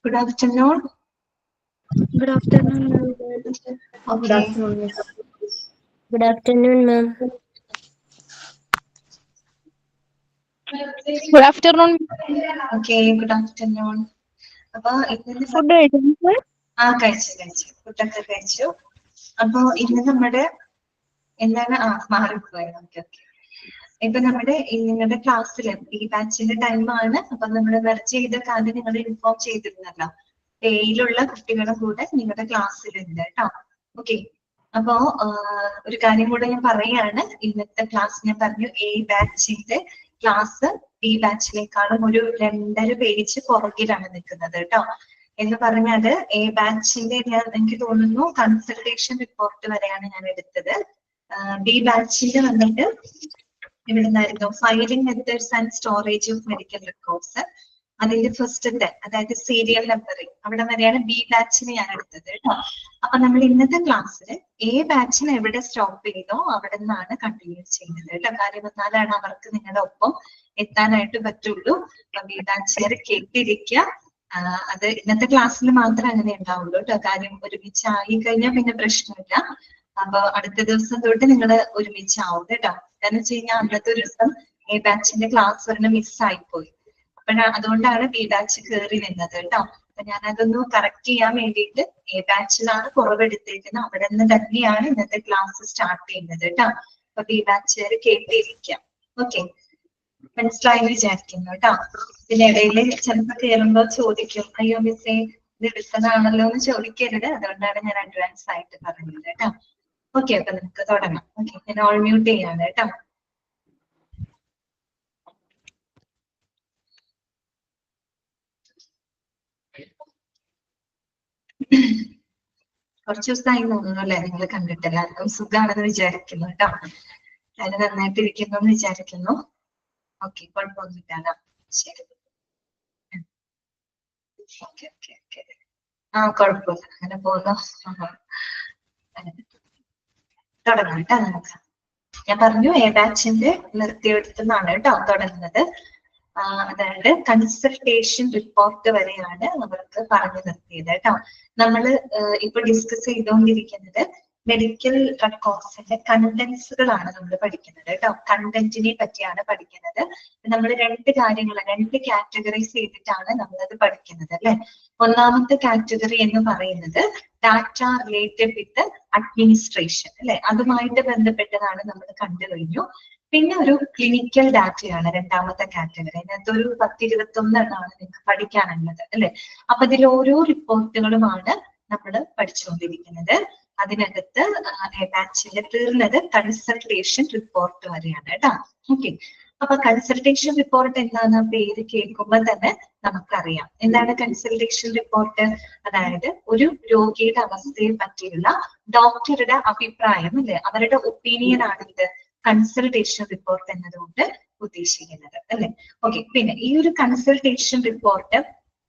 Good afternoon. Good afternoon, ma'am. Okay. Good afternoon, ma'am. Good afternoon. Okay, good afternoon. അപ്പൊ ഇന്ന് Food കഴിച്ചു. കഴിച്ചു ഫുഡൊക്കെ കഴിച്ചു. അപ്പൊ ഇന്ന് നമ്മുടെ എന്താണ് മാറിപ്പോയി. ഓക്കെ. ഇപ്പൊ നമ്മുടെ നിങ്ങളുടെ ക്ലാസ്സില് ഈ ബാച്ചിന്റെ ടൈമാണ്. അപ്പൊ നമ്മൾ മെർജ് ചെയ്ത കാര്യം നിങ്ങൾ ഇൻഫോം ചെയ്തിരുന്നല്ലോ. എയിലുള്ള കുട്ടികളും കൂടെ നിങ്ങളുടെ ക്ലാസ്സിലുണ്ട് കേട്ടോ. ഓക്കെ. അപ്പോ ഒരു കാര്യം കൂടെ ഞാൻ പറയാണ്. ഇന്നത്തെ ക്ലാസ് ഞാൻ പറഞ്ഞു എ ബാച്ചിന്റെ ക്ലാസ് ബി ബാച്ചിനേക്കാളും ഒരു 2.5 പേജ് പുറകിലാണ് നിൽക്കുന്നത് കേട്ടോ. എന്ന് പറഞ്ഞാല് എ ബാച്ചിന്റെ എനിക്ക് തോന്നുന്നു കൺസൾട്ടേഷൻ റിപ്പോർട്ട് വരെയാണ് ഞാൻ എടുത്തത്. ബി ബാച്ചിന്റെ വന്നിട്ട് ഇവിടെ നിന്നായിരുന്നു filing methods and storage of medical records. അതിന്റെ ഫസ്റ്റത്തെ അതായത് സീരിയൽ നമ്പറിംഗ് അവിടെ വരെയാണ് ബി ബാച്ചിന് ഞാൻ എടുത്തത് കേട്ടോ. അപ്പൊ നമ്മൾ ഇന്നത്തെ ക്ലാസ്സിൽ എ ബാച്ചിന് എവിടെ സ്റ്റോപ്പ് ചെയ്തോ അവിടെ നിന്നാണ് കണ്ടിന്യൂ ചെയ്യുന്നത് കേട്ടോ. കാര്യം എന്നാലാണ് അവർക്ക് നിങ്ങളുടെ ഒപ്പം എത്താനായിട്ട് പറ്റുള്ളൂ. അപ്പൊ ബി ബാച്ചുകാർ കേട്ടിരിക്കുക. അത് ഇന്നത്തെ ക്ലാസ്സിൽ മാത്രമേ അങ്ങനെ ഉണ്ടാവുള്ളൂ കേട്ടോ. കാര്യം ഒരുമിച്ചായി കഴിഞ്ഞാൽ പിന്നെ പ്രശ്നമില്ല. അപ്പൊ അടുത്ത ദിവസം തൊട്ട് നിങ്ങൾ ഒരുമിച്ചാവും കേട്ടോ. കാരണം വെച്ച് കഴിഞ്ഞാൽ അന്നത്തെ ഒരു ദിവസം എ ബാച്ചിന്റെ ക്ലാസ് ഒരെണ്ണം മിസ്സായിപ്പോയി. അതുകൊണ്ടാണ് ബി ബാച്ച് കയറി നിന്നത് കേട്ടോ. അപ്പൊ ഞാൻ അതൊന്ന് കറക്റ്റ് ചെയ്യാൻ വേണ്ടിയിട്ട് എ ബാച്ചിലാണ് കുറവെടുത്തേക്കുന്നത്. അവിടെ നിന്ന് തന്നെയാണ് ഇന്നത്തെ ക്ലാസ് സ്റ്റാർട്ട് ചെയ്യുന്നത് കേട്ടോ. അപ്പൊ ബി ബാച്ചുകാർ കേട്ടിരിക്കാം. ഓക്കെ, മനസ്സിലായി വിചാരിക്കുന്നു കേട്ടോ. ഇതിനിടയിൽ ചിലപ്പോ കയറുമ്പോ ചോദിക്കും, അയ്യോ മിസ്സേ ഇത് എടുത്തതാണല്ലോ എന്ന് ചോദിക്കരുത്. അതുകൊണ്ടാണ് ഞാൻ അഡ്വാൻസ് ആയിട്ട് പറഞ്ഞത് കേട്ടോ. ഓക്കെ, അപ്പൊ നമുക്ക് തുടങ്ങാം. ഓക്കെ, ഞാൻ ഓൾ മ്യൂട്ട് ചെയ്യാണ് കേട്ടോ. കുറച്ച് ദിവസമായി തോന്നുന്നു അല്ലെ നിങ്ങൾ കണ്ടിട്ട്. എല്ലാവർക്കും സുഖാണെന്ന് വിചാരിക്കുന്നു കേട്ടോ. എല്ലാവരും നന്നായിട്ട് ഇരിക്കുന്നു എന്ന് വിചാരിക്കുന്നു. ഓക്കെ, കുഴപ്പമൊന്നുമില്ല. ശരി. Okay okay okay. കുഴപ്പമില്ല, അങ്ങനെ പോകുന്നു. തുടങ്ങാം കേട്ടോ നമുക്ക്. ഞാൻ പറഞ്ഞു എ ബാച്ചിന്റെ നിർത്തിയെടുത്തുന്നാണ് കേട്ടോ തുടങ്ങുന്നത്. അതായത് കൺസൾട്ടേഷൻ റിപ്പോർട്ട് വരെയാണ് അവർക്ക് പറഞ്ഞു നിർത്തിയത് കേട്ടോ. നമ്മൾ ഇപ്പൊ ഡിസ്കസ് ചെയ്തുകൊണ്ടിരിക്കുന്നത് മെഡിക്കൽ റെക്കോർഡ്സിന്റെ കണ്ടന്റ്സുകളാണ് നമ്മൾ പഠിക്കുന്നത് കേട്ടോ. കണ്ടന്റിനെ പറ്റിയാണ് പഠിക്കുന്നത്. നമ്മൾ രണ്ട് കാറ്റഗറൈസ് ചെയ്തിട്ടാണ് നമ്മളത് പഠിക്കുന്നത് അല്ലെ. ഒന്നാമത്തെ കാറ്റഗറി എന്ന് പറയുന്നത് ഡാറ്റ റിലേറ്റഡ് വിത്ത് അഡ്മിനിസ്ട്രേഷൻ അല്ലെ, അതുമായിട്ട് ബന്ധപ്പെട്ടതാണ് നമ്മൾ കണ്ടു കഴിഞ്ഞു. പിന്നെ ഒരു ക്ലിനിക്കൽ ഡാറ്റയാണ് രണ്ടാമത്തെ കാറ്റഗറി. അതിനകത്ത് ഒരു 10-21 എണ്ണമാണ് നിങ്ങൾക്ക് പഠിക്കാനുള്ളത് അല്ലെ. അപ്പൊ ഇതിൽ ഓരോ റിപ്പോർട്ടുകളുമാണ് നമ്മൾ പഠിച്ചുകൊണ്ടിരിക്കുന്നത്. അതിനകത്ത് ബാച്ചിൽ തീർന്നത് കൺസൾട്ടേഷൻ റിപ്പോർട്ട് വരെയാണ് കേട്ടോ. ഓക്കെ, അപ്പൊ കൺസൾട്ടേഷൻ റിപ്പോർട്ട് എന്താണെന്ന് പേര് കേൾക്കുമ്പോൾ തന്നെ നമുക്കറിയാം. എന്താണ് കൺസൾട്ടേഷൻ റിപ്പോർട്ട്? അതായത് ഒരു രോഗിയുടെ അവസ്ഥയെ പറ്റിയുള്ള ഡോക്ടറുടെ അഭിപ്രായം അല്ലെ, അവരുടെ ഒപ്പീനിയൻ ആണ് ഇത് കൺസൾട്ടേഷൻ റിപ്പോർട്ട് എന്നതുകൊണ്ട് ഉദ്ദേശിക്കുന്നത് അല്ലെ. ഓക്കെ, പിന്നെ ഈ ഒരു കൺസൾട്ടേഷൻ റിപ്പോർട്ട്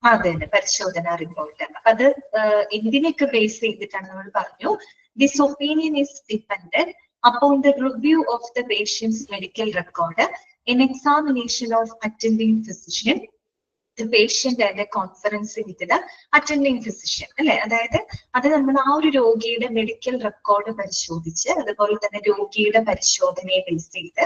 അതെ പരിശോധന റിപ്പോർട്ട്. അപ്പൊ അത് എന്തിനൊക്കെ ബേസ് ചെയ്തിട്ടാണ് നമ്മൾ പറഞ്ഞു. This opinion is dependent upon the review of the patient's medical record, an examination of attending physician, the patient and a conference with the attending physician അല്ലെ. അതായത് അത് നമ്മൾ ആ ഒരു രോഗിയുടെ മെഡിക്കൽ റെക്കോർഡ് പരിശോധിച്ച് അതുപോലെ തന്നെ രോഗിയുടെ പരിശോധനയെ ബേസ് ചെയ്ത്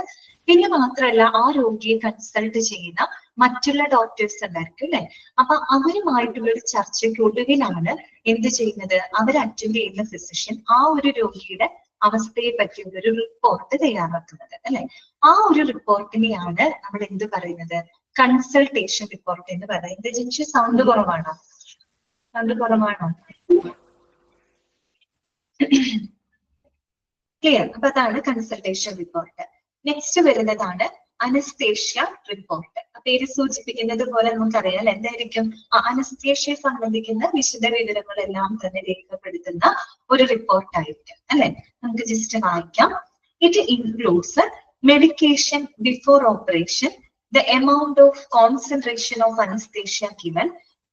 പിന്നെ മാത്രമല്ല ആ രോഗിയെ കൺസൾട്ട് ചെയ്യുന്ന മറ്റുള്ള ഡോക്ടേഴ്സ് ഉണ്ടായിരിക്കും അല്ലെ. അപ്പൊ അവരുമായിട്ടുള്ള ഒരു ചർച്ചയ്ക്ക് ഒടുവിലാണ് എന്ത് ചെയ്യുന്നത്, അവർ അറ്റൻഡ് ചെയ്യുന്ന ഫിസിഷ്യൻ ആ ഒരു രോഗിയുടെ അവസ്ഥയെ പറ്റിയുള്ള ഒരു റിപ്പോർട്ട് തയ്യാറാക്കുന്നത് അല്ലെ. ആ ഒരു റിപ്പോർട്ടിനെയാണ് നമ്മൾ എന്ത് പറയുന്നത്, കൺസൾട്ടേഷൻ റിപ്പോർട്ട് എന്ന് പറയുന്നത്. ജിൻഷി സൗണ്ട് കുറവാണോ? ക്ലിയർ? അപ്പൊ അതാണ് കൺസൾട്ടേഷൻ റിപ്പോർട്ട്. നെക്സ്റ്റ് വരുന്നതാണ് അനസ്തേഷ്യ റിപ്പോർട്ട്. പേര് സൂചിപ്പിക്കുന്നത് പോലെ നമുക്കറിയാം അല്ലെ, എന്തായിരിക്കും അനസ്തേഷ്യയെ സംബന്ധിക്കുന്ന വിശദ വിവരങ്ങളെല്ലാം തന്നെ രേഖപ്പെടുത്തുന്ന ഒരു റിപ്പോർട്ടായിരിക്കും അല്ലെ. നമുക്ക് ജസ്റ്റ് വായിക്കാം. It includes medication before operation, the amount of concentration of anesthesia given,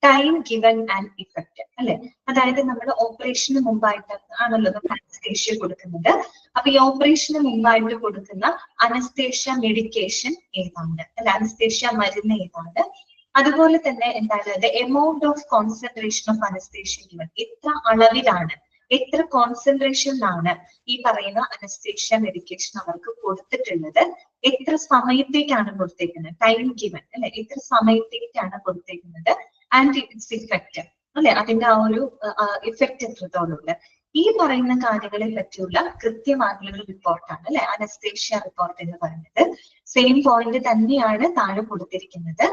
time given and effect അല്ലെ. അതായത് നമ്മൾ ഓപ്പറേഷന് മുമ്പായിട്ട് ആണല്ലോ നമ്മൾ അനസ്തേഷ്യ കൊടുക്കുന്നത്. അപ്പൊ ഈ ഓപ്പറേഷന് മുമ്പായിട്ട് കൊടുക്കുന്ന അനസ്തേഷ്യ മെഡിക്കേഷൻ ഏതാണ് അല്ലെ, അനസ്തേഷ്യ മരുന്ന് ഏതാണ്. അതുപോലെ തന്നെ എന്താണ് the amount of concentration of anaesthesia given, എത്ര അളവിലാണ് എത്ര കോൺസെൻട്രേഷനിലാണ് ഈ പറയുന്ന അനസ്തേഷ്യ മെഡിക്കേഷൻ അവർക്ക് കൊടുത്തിട്ടുള്ളത്, എത്ര സമയത്തേക്കാണ് കൊടുത്തേക്കുന്നത്, ടൈം ഗിവൺ അല്ലെ, എത്ര സമയത്തേക്കാണ് കൊടുത്തേക്കുന്നത്, ആൻഡ് ഇറ്റ്സ് ഇഫക്റ്റ് അല്ലെ, അതിന്റെ ആ ഒരു ഇഫക്റ്റ് എത്രത്തോളമുണ്ട്. ഈ പറയുന്ന കാര്യങ്ങളെ പറ്റിയുള്ള കൃത്യമായിട്ടുള്ള ഒരു റിപ്പോർട്ടാണ് അല്ലെ അനസ്തേഷ്യ റിപ്പോർട്ട് എന്ന് പറയുന്നത്. സെയിം പോയിന്റ് തന്നെയാണ് താഴെ കൊടുത്തിരിക്കുന്നത്.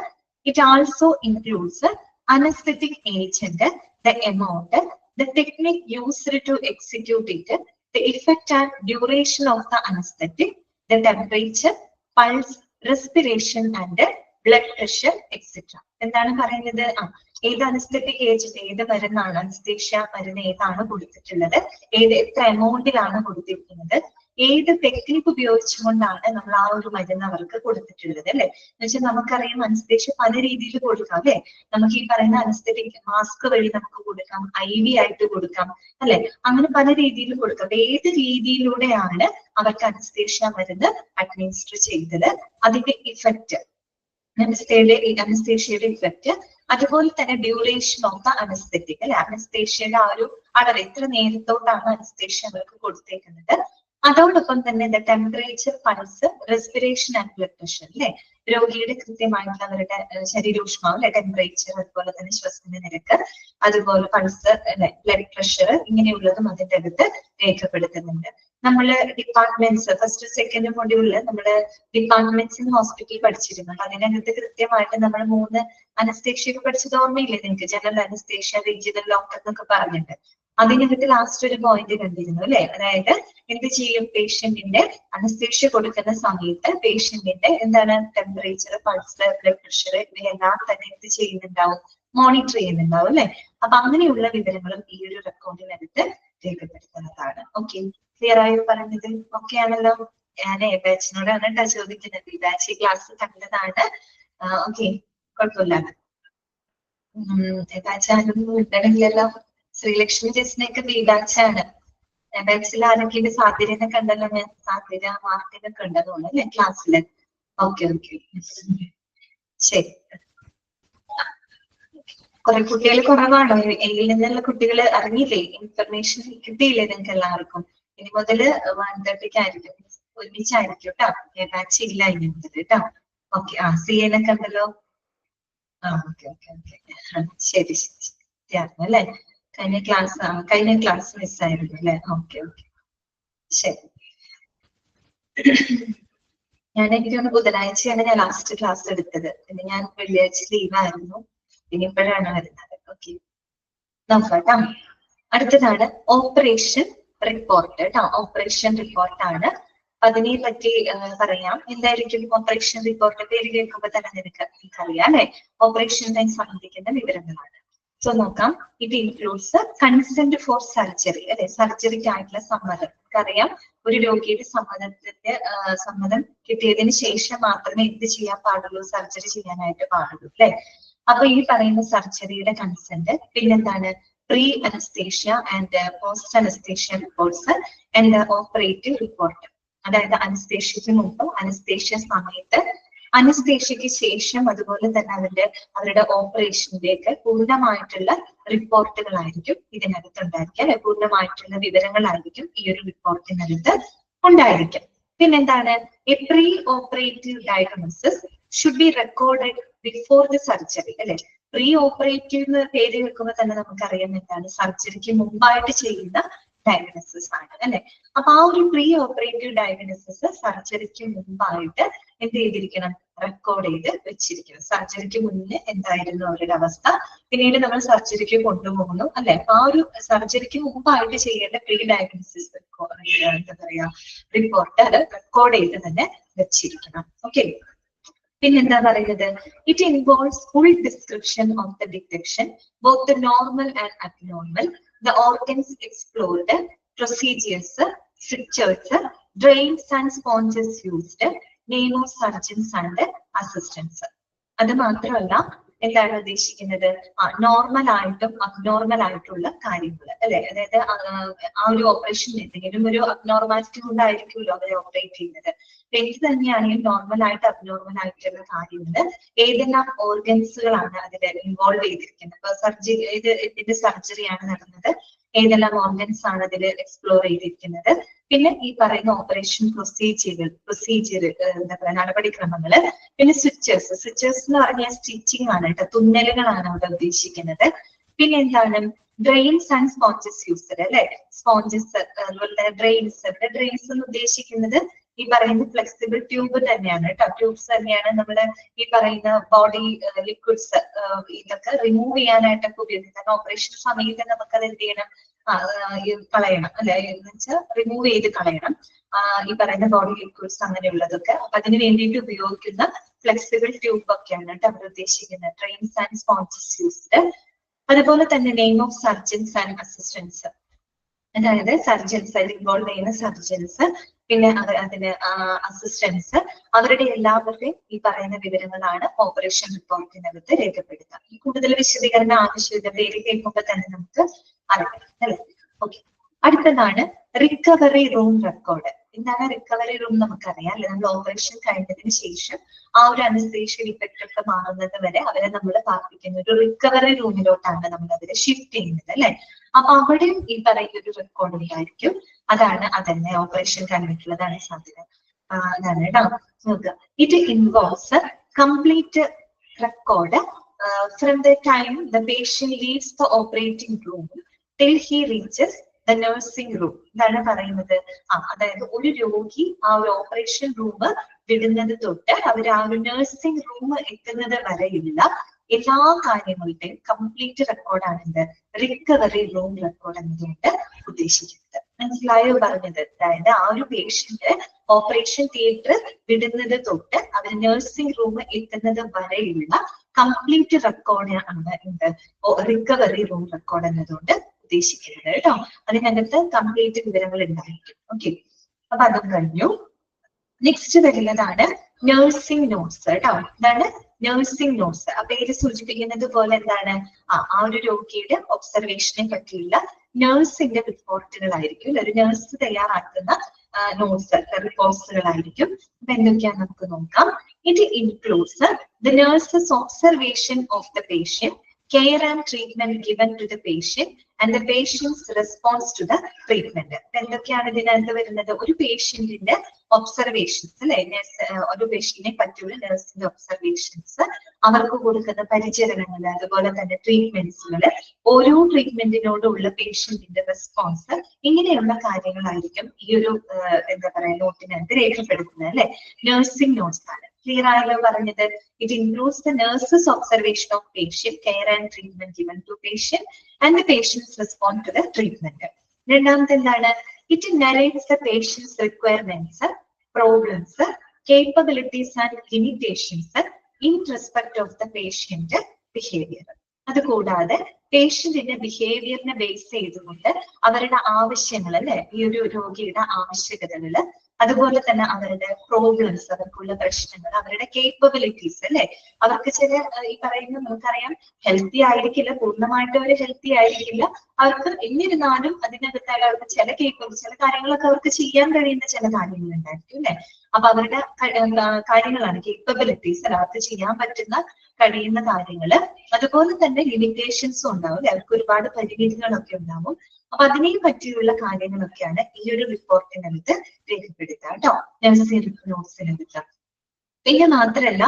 It also includes anaesthetic agent, the amount, the technique used to execute it, the effect and duration of the anesthetic, the temperature, pulse, respiration and blood pressure, etc. എന്താണ് പറയുന്നത്? ഏത് anaesthetic agent, ഏത് മരുന്നാണ് anaesthesia മരുന്ന് ഏതാണ് കൊടുത്തിട്ടുള്ളത്, എത്ര എമൗണ്ടിലാണ് കൊടുത്തിരിക്കുന്നത്, ഏത് ടെക്നിക്ക് ഉപയോഗിച്ചുകൊണ്ടാണ് നമ്മൾ ആ ഒരു മരുന്ന് അവർക്ക് കൊടുത്തിട്ടുള്ളത് അല്ലെ. എന്നുവെച്ചാൽ നമുക്കറിയാം അനസ്തേഷ്യ പല രീതിയിൽ കൊടുക്കാം അല്ലെ. നമുക്ക് ഈ പറയുന്ന അനസ്തെറ്റിക് മാസ്ക് വഴി നമുക്ക് കൊടുക്കാം, IV ആയിട്ട് കൊടുക്കാം അല്ലെ, അങ്ങനെ പല രീതിയിൽ കൊടുക്കാം. ഏത് രീതിയിലൂടെയാണ് അവർക്ക് അനസ്തേഷ്യ മരുന്ന് അഡ്മിനിസ്റ്റർ ചെയ്തത്, അതിന്റെ ഇഫക്റ്റ്, അനസ്തേഷ്യയുടെ ഇഫക്റ്റ്, അതുപോലെ തന്നെ ഡ്യൂറേഷൻ ഓഫ് ദ അനസ്തെറ്റിക് അല്ലെ, അനസ്തേഷ്യയുടെ ആ ഒരു അളവ്, എത്ര നേരത്തോട്ടാണ് അനസ്തേഷ്യ അവർക്ക് കൊടുത്തേക്കുന്നത്. അതോടൊപ്പം തന്നെ temperature, pulse, respiration and blood pressure അല്ലെ, രോഗിയുടെ കൃത്യമായിട്ടുള്ള അവരുടെ ശരീരോഷ്മാവ് അല്ലെ, ടെമ്പറേച്ചർ, അതുപോലെ തന്നെ ശ്വസന നിരക്ക്, അതുപോലെ പൾസ് അല്ലെ, ബ്ലഡ് പ്രഷർ, ഇങ്ങനെയുള്ളതും അതിന്റെ അകത്ത് രേഖപ്പെടുത്തുന്നുണ്ട്. നമ്മള് ഡിപ്പാർട്ട്മെന്റ്സ് ഫസ്റ്റ് സെക്കൻഡ് മൊഡ്യൂളില് നമ്മള് ഡിപ്പാർട്ട്മെന്റ്സ് ഹോസ്പിറ്റലിൽ പഠിച്ചിരുന്നു. അതിനകത്ത് കൃത്യമായിട്ട് നമ്മൾ 3 അനസ്തേഷ്യ പഠിച്ചത് ഓർമ്മയില്ലേ നിങ്ങൾക്ക്? ജനറൽ അനസ്തേഷ്യ, റീജിയണൽ ഡോക്ടർ എന്നൊക്കെ പറഞ്ഞിട്ട് അതിനകത്ത് ലാസ്റ്റ് ഒരു പോയിന്റ് കണ്ടിരുന്നു അല്ലെ. അതായത് എന്ത് ചെയ്യും, പേഷ്യന്റിന്റെ അനസ്തേഷ്യ കൊടുക്കുന്ന സമയത്ത് പേഷ്യന്റിന്റെ എന്താണ് ടെമ്പറേച്ചർ, പൾസ്, ബ്ലഡ് പ്രഷർ ഇവയെല്ലാം തന്നെ എന്ത് ചെയ്യുന്നുണ്ടാവും, മോണിറ്റർ ചെയ്യുന്നുണ്ടാവും അല്ലെ. അപ്പൊ അങ്ങനെയുള്ള വിവരങ്ങളും ഈ ഒരു റെക്കോർഡിനകത്ത് രേഖപ്പെടുത്തുന്നതാണ്. ഓക്കെ, ക്ലിയർ ആയി പറഞ്ഞത്? ഓക്കെ ആണല്ലോ. ഞാൻ ബാച്ചിനോടാണ് കേട്ടോ ചോദിക്കുന്നത്. ഈ ബാച്ച് ക്ലാസ് കണ്ടതാണ്. ഓക്കെ, കുഴപ്പമില്ല. ബാച്ച് ആരും ഉണ്ടെങ്കിലല്ലോ. ശ്രീലക്ഷ്മി ജസ്റ്റിനൊക്കെ ബി ബാച്ചാണ്. ബാച്ചിൽ ആരൊക്കെ സാധ്യതയൊക്കെ കണ്ടല്ലോ ഞാൻ, സാധ്യത മാർട്ടിനൊക്കെ ഉണ്ടെന്ന് അല്ലെ ക്ലാസ്സില്. ഓക്കെ ഓക്കെ, ശരി. കുറെ കുട്ടികൾ കുറവാണോ? എയിൽ നിന്നുള്ള കുട്ടികൾ അറിഞ്ഞില്ലേ? ഇൻഫർമേഷൻ കിട്ടിയില്ലേ നിങ്ങൾക്ക് എല്ലാവർക്കും? ഇനി മുതല് 1:30 ആയിരിക്കും, ഒരുമിച്ചായിരിക്കും കേട്ടോ. ബാച്ച് ഇല്ല ഇനി മുതൽ കേട്ടോ. ഓക്കെ, CA കണ്ടല്ലോ. ഓക്കെ ഓക്കെ ഓക്കെ, ശരി ശരി അല്ലേ. കഴിഞ്ഞ ക്ലാസ് മിസ്സായിരുന്നു അല്ലെ. ഓക്കെ ഓക്കെ, ശരി. എനിക്ക് ബുധനാഴ്ചയാണ് ഞാൻ ലാസ്റ്റ് ക്ലാസ് എടുത്തത്. പിന്നെ ഞാൻ വെള്ളിയാഴ്ച ലീവായിരുന്നു. പിന്നെ ഇപ്പോഴാണ് വരുന്നത്. ഓക്കെ, നോക്കാം. അടുത്തതാണ് ഓപ്പറേഷൻ റിപ്പോർട്ട് കേട്ടോ. ഓപ്പറേഷൻ റിപ്പോർട്ടാണ്. അതിനെ പറ്റി പറയാം. എന്തായിരിക്കും ഓപ്പറേഷൻ റിപ്പോർട്ട്? പേര് കേൾക്കുമ്പോൾ തന്നെ നിനക്കറിയാം അല്ലെ, ഓപ്പറേഷനുമായി സംബന്ധിക്കുന്ന വിവരങ്ങളാണ്. സോ നോക്കാം. It includes consent for surgery അല്ലെ, സർജറിക്ക് ആയിട്ടുള്ള സമ്മതം. നമുക്കറിയാം ഒരു രോഗിയുടെ സമ്മതം കിട്ടിയതിന് ശേഷം മാത്രമേ എന്ത് ചെയ്യാൻ പാടുള്ളൂ, സർജറി ചെയ്യാനായിട്ട് പാടുള്ളൂ അല്ലെ. അപ്പൊ ഈ പറയുന്ന സർജറിയുടെ കൺസെന്റ്, പിന്നെന്താണ് pre anaesthesia and post anaesthesia reports and operative report. അതായത് അനസ്തേഷ്യക്ക് മുമ്പ്, അനസ്തേഷ്യ സമയത്ത്, അനസ്തേഷ്യക്ക് ശേഷം, അതുപോലെ തന്നെ അവരുടെ ഓപ്പറേഷനിലേക്ക് പൂർണ്ണമായിട്ടുള്ള റിപ്പോർട്ടുകളായിരിക്കും ഇതിനകത്ത് ഉണ്ടായിരിക്കുക അല്ലെ, പൂർണ്ണമായിട്ടുള്ള വിവരങ്ങളായിരിക്കും ഈ ഒരു റിപ്പോർട്ടിനകത്ത് ഉണ്ടായിരിക്കും. പിന്നെന്താണ്, A pre operative diagnosis should be recorded before the surgery അല്ലെ. പ്രീ ഓപ്പറേറ്റീവ് എന്ന് പേര് കേൾക്കുമ്പോൾ തന്നെ നമുക്കറിയാം എന്താണ്, സർജറിക്ക് മുമ്പായിട്ട് ചെയ്യുന്ന ഡയഗ്നോസിസ് ആണ് അല്ലെ. അപ്പൊ ആ ഒരു പ്രീ ഓപ്പറേറ്റീവ് ഡയഗ്നോസിസ് സർജറിക്ക് മുമ്പായിട്ട് എന്ത് ചെയ്തിരിക്കണം, റെക്കോർഡ് ചെയ്ത് വെച്ചിരിക്കണം. സർജറിക്ക് മുന്നേ എന്തായിരുന്നു അവരുടെ അവസ്ഥ, പിന്നീട് നമ്മൾ സർജറിക്ക് കൊണ്ടുപോകുന്നു അല്ലെ. ആ ഒരു സർജറിക്ക് മുമ്പായിട്ട് ചെയ്യേണ്ട പ്രീ ഡയഗ്നോസിസ് എന്താ പറയാ റിപ്പോർട്ട് അത് റെക്കോർഡ് ചെയ്ത് തന്നെ വെച്ചിരിക്കണം. ഓക്കെ, പിന്നെന്താ പറയുന്നത്, it involves full description of the detection, both the normal and abnormal, the organs explored, procedures, strictures, drains and sponges used, name of surgeons and assistants. അത് മാത്രമല്ല എന്താണ് ഉദ്ദേശിക്കുന്നത്? നോർമൽ ആയിട്ടും അബ്നോർമൽ ആയിട്ടുള്ള കാര്യങ്ങൾ അല്ലെ, അതായത് ആ ഒരു ഓപ്പറേഷൻ എന്തെങ്കിലും ഒരു അബ്നോർമാലിറ്റി കൊണ്ടായിരിക്കുമല്ലോ അവർ ഓപ്പറേറ്റ് ചെയ്യുന്നത്. എന്ത് തന്നെയാണെങ്കിലും നോർമൽ ആയിട്ട് അബ്നോർമൽ ആയിട്ടുള്ള കാര്യങ്ങൾ ഏതെല്ലാം ഓർഗൻസുകളാണ് അതിൽ ഇൻവോൾവ് ചെയ്തിരിക്കുന്നത്. ഇപ്പൊ സർജറി, ഇതിന്റെ സർജറിയാണ് നടന്നത്, ഏതെല്ലാം ഓർഗൻസ് ആണ് അതിൽ എക്സ്പ്ലോർ ചെയ്തിരിക്കുന്നത്. പിന്നെ ഈ പറയുന്ന ഓപ്പറേഷൻ പ്രൊസീജിയർ എന്താ പറയുക, നടപടിക്രമങ്ങള്. പിന്നെ സ്വിച്ചേഴ്സ് എന്ന് പറഞ്ഞാൽ സ്റ്റിച്ചിങ് ആണ് കേട്ടോ, തുന്നലുകളാണ് അവിടെ ഉദ്ദേശിക്കുന്നത്. പിന്നെ എന്താണ് ഡ്രെയിൻസ് ആൻഡ് സ്പോഞ്ചസ് യൂസ്ഡ് അല്ലെ, സ്പോഞ്ചസ് അതുപോലെ തന്നെ ഡ്രെയിൻസ് എന്ന് ഉദ്ദേശിക്കുന്നത് ഈ പറയുന്ന ഫ്ലെക്സിബിൾ ട്യൂബ് തന്നെയാണ് കേട്ടോ, ട്യൂബ്സ് തന്നെയാണ് നമ്മുടെ ഈ പറയുന്ന ബോഡി ലിക്വിഡ്സ് ഇതൊക്കെ റിമൂവ് ചെയ്യാനായിട്ടൊക്കെ ഉപയോഗിക്കുന്നത്. ഓപ്പറേഷൻ സമയത്ത് നമുക്കത് എന്ത് ചെയ്യണം, കളയണം അല്ലെ, എന്ന് വെച്ചാൽ റിമൂവ് ചെയ്ത് കളയണം ഈ പറയുന്ന ബോഡി ലിക്വിഡ്സ് അങ്ങനെയുള്ളതൊക്കെ. അപ്പൊ അതിന് വേണ്ടിയിട്ട് ഉപയോഗിക്കുന്ന ഫ്ലെക്സിബിൾ ട്യൂബ് ഒക്കെയാണ് കേട്ടോ അവർ ഉദ്ദേശിക്കുന്നത്. Drains and sponges used. അതുപോലെ തന്നെ name of surgeons and assistance, അതായത് സർജൻസ്, അതിൽ ഇൻവോൾവ് ചെയ്യുന്ന സർജൻസ്, പിന്നെ അതിന് അസിസ്റ്റൻസ്, അവരുടെ എല്ലാവരുടെയും ഈ പറയുന്ന വിവരങ്ങളാണ് ഓപ്പറേഷൻ റിപ്പോർട്ടിനകത്ത് രേഖപ്പെടുത്തുക. ഈ കൂടുതൽ വിശദീകരണം ആവശ്യമില്ല, പേര് കേൾക്കുമ്പോൾ തന്നെ നമുക്ക് അറിയാം അല്ലെ. ഓക്കെ, അടുത്തതാണ് റിക്കവറി റൂം റെക്കോർഡ്. എന്താണ് റിക്കവറി റൂം? നമുക്കറിയാം അല്ലെ, നമ്മൾ ഓപ്പറേഷൻ കഴിഞ്ഞതിന് ശേഷം ആ ഒരു അനസ്തേഷ്യ ഇഫക്റ്റ് ഒക്കെ മാറുന്നത് വരെ അവരെ നമ്മൾ പാർപ്പിക്കുന്ന ഒരു റിക്കവറി റൂമിലോട്ടാണ് നമ്മൾ അവരെ ഷിഫ്റ്റ് ചെയ്യുന്നത് അല്ലെ. അപ്പൊ അവിടെയും ഈ പറയുന്ന ഒരു റെക്കോർഡ് ഉണ്ടായിരിക്കും. അതന്നെ ഓപ്പറേഷൻ കഴിഞ്ഞിട്ടുള്ളതാണ് സാധ്യത. അതാണ് കേട്ടോ, നോക്കുക. It involves complete record from the time the patient leaves the operating room till he reaches the nursing room. എന്താണ് പറയുന്നത്? അതായത് ഒരു രോഗി ആ ഒരു ഓപ്പറേഷൻ റൂം വിടുന്നത് തൊട്ട് അവർ ആ ഒരു നഴ്സിംഗ് റൂം എത്തുന്നത് വരെയുള്ള എല്ലാ കാര്യങ്ങളുടെയും കംപ്ലീറ്റ് റെക്കോർഡാണ് എന്ത് റിക്കവറി റൂം റെക്കോർഡ് എന്നതുകൊണ്ട് ഉദ്ദേശിക്കുന്നത്. മനസ്സിലായോ പറഞ്ഞത്? അതായത് ആ ഒരു പേഷ്യന്റ് ഓപ്പറേഷൻ തിയേറ്റർ വിടുന്നത് തൊട്ട് അവർ നഴ്സിംഗ് റൂം എത്തുന്നത് വരെയുള്ള കംപ്ലീറ്റ് റെക്കോർഡ് ആണ് എന്ത് റിക്കവറി റൂം റെക്കോർഡ് എന്നതുകൊണ്ട് ഉദ്ദേശിക്കുന്നത് കേട്ടോ. അതിനകത്ത് കംപ്ലീറ്റ് വിവരങ്ങൾ ഉണ്ടായിരിക്കും. ഓക്കെ, അപ്പൊ അതും കഴിഞ്ഞു. നെക്സ്റ്റ് വരുന്നതാണ് നഴ്സിംഗ് നോട്ട്സ് കേട്ടോ. എന്താണ് നഴ്സിംഗ് നോട്ട്സ്? ആ പേര് സൂചിപ്പിക്കുന്നത് പോലെ എന്താണ് ആ ഒരു രോഗിയുടെ ഒബ്സർവേഷനെ പറ്റിയുള്ള നഴ്സിന്റെ റിപ്പോർട്ടുകളായിരിക്കും, ഒരു നഴ്സ് തയ്യാറാക്കുന്ന നോട്ട്സ് റിപ്പോർട്ട്സുകളായിരിക്കും. അപ്പൊ എന്തൊക്കെയാന്ന് നമുക്ക് നോക്കാം. It includes the nurses observation of the patient, care and treatment given to the patient and the patient's response to the treatment. എന്തൊക്കെയാണ് ഇതിനകത്ത് വരുന്നത്? ഒരു പേഷ്യന്റിന്റെ ഒബ്സർവേഷൻസ് അല്ലെ, ഒരു പേഷ്യന്റിനെ പറ്റിയുള്ള നഴ്സിന്റെ ഒബ്സർവേഷൻസ്, അവർക്ക് കൊടുക്കുന്ന പരിചരണങ്ങൾ, അതുപോലെ തന്നെ ട്രീറ്റ്മെന്റ്സുകൾ, ഓരോ ട്രീറ്റ്മെന്റിനോടുള്ള പേഷ്യന്റിന്റെ റെസ്പോൺസ്, ഇങ്ങനെയുള്ള കാര്യങ്ങളായിരിക്കും ഈ ഒരു എന്താ പറയാ നോട്ടിനകത്ത് രേഖപ്പെടുത്തുന്നത് അല്ലെ. നഴ്സിംഗ് നോട്ട്സ് ആണ്. ക്ലിയർ ആയല്ലോ പറഞ്ഞത്? It includes the nurses observation of patient, care and treatment given to patient and the patients respond to the treatment. രണ്ടാമത്തെ എന്താണ്? It narrates the patients requirements, problems, capabilities and limitations in respect of the patient behaviour. അതുകൂടാതെ പേഷ്യന്റിന്റെ ബിഹേവിയറിനെ base ചെയ്തുകൊണ്ട് അവരുടെ ആവശ്യങ്ങൾ അല്ലെ, ഈ ഒരു രോഗിയുടെ ആവശ്യകതകള്, അതുപോലെ തന്നെ അവരുടെ പ്രോബ്ലംസ്, അവർക്കുള്ള പ്രശ്നങ്ങൾ, അവരുടെ കേപ്പബിലിറ്റീസ് അല്ലെ, അവർക്ക് ചില ഈ പറയുന്ന നമുക്കറിയാം ഹെൽത്തി ആയിരിക്കില്ല, പൂർണ്ണമായിട്ട് അവർ ഹെൽത്തി ആയിരിക്കില്ല, അവർക്ക് എന്നിരുന്നാലും അതിനകത്ത് അവർക്ക് ചില കാര്യങ്ങളൊക്കെ അവർക്ക് ചെയ്യാൻ കഴിയുന്ന ചില കാര്യങ്ങൾ ഉണ്ടായിരിക്കും അല്ലെ. അപ്പൊ അവരുടെ കാര്യങ്ങളാണ് കേപ്പബിലിറ്റീസ്, അവർക്ക് ചെയ്യാൻ കഴിയുന്ന കാര്യങ്ങള്. അതുപോലെ തന്നെ ലിമിറ്റേഷൻസും ഉണ്ടാവും അല്ലെ, അവർക്ക് ഒരുപാട് പരിമിതികളൊക്കെ ഉണ്ടാവും. അപ്പൊ അതിനെ പറ്റിയുള്ള കാര്യങ്ങളൊക്കെയാണ് ഈ ഒരു റിപ്പോർട്ടിനകത്ത് രേഖപ്പെടുത്തുക കേട്ടോ, നഴ്സിംഗ് നോട്ട്സിനകത്ത്. പിന്നെ മാത്രമല്ല,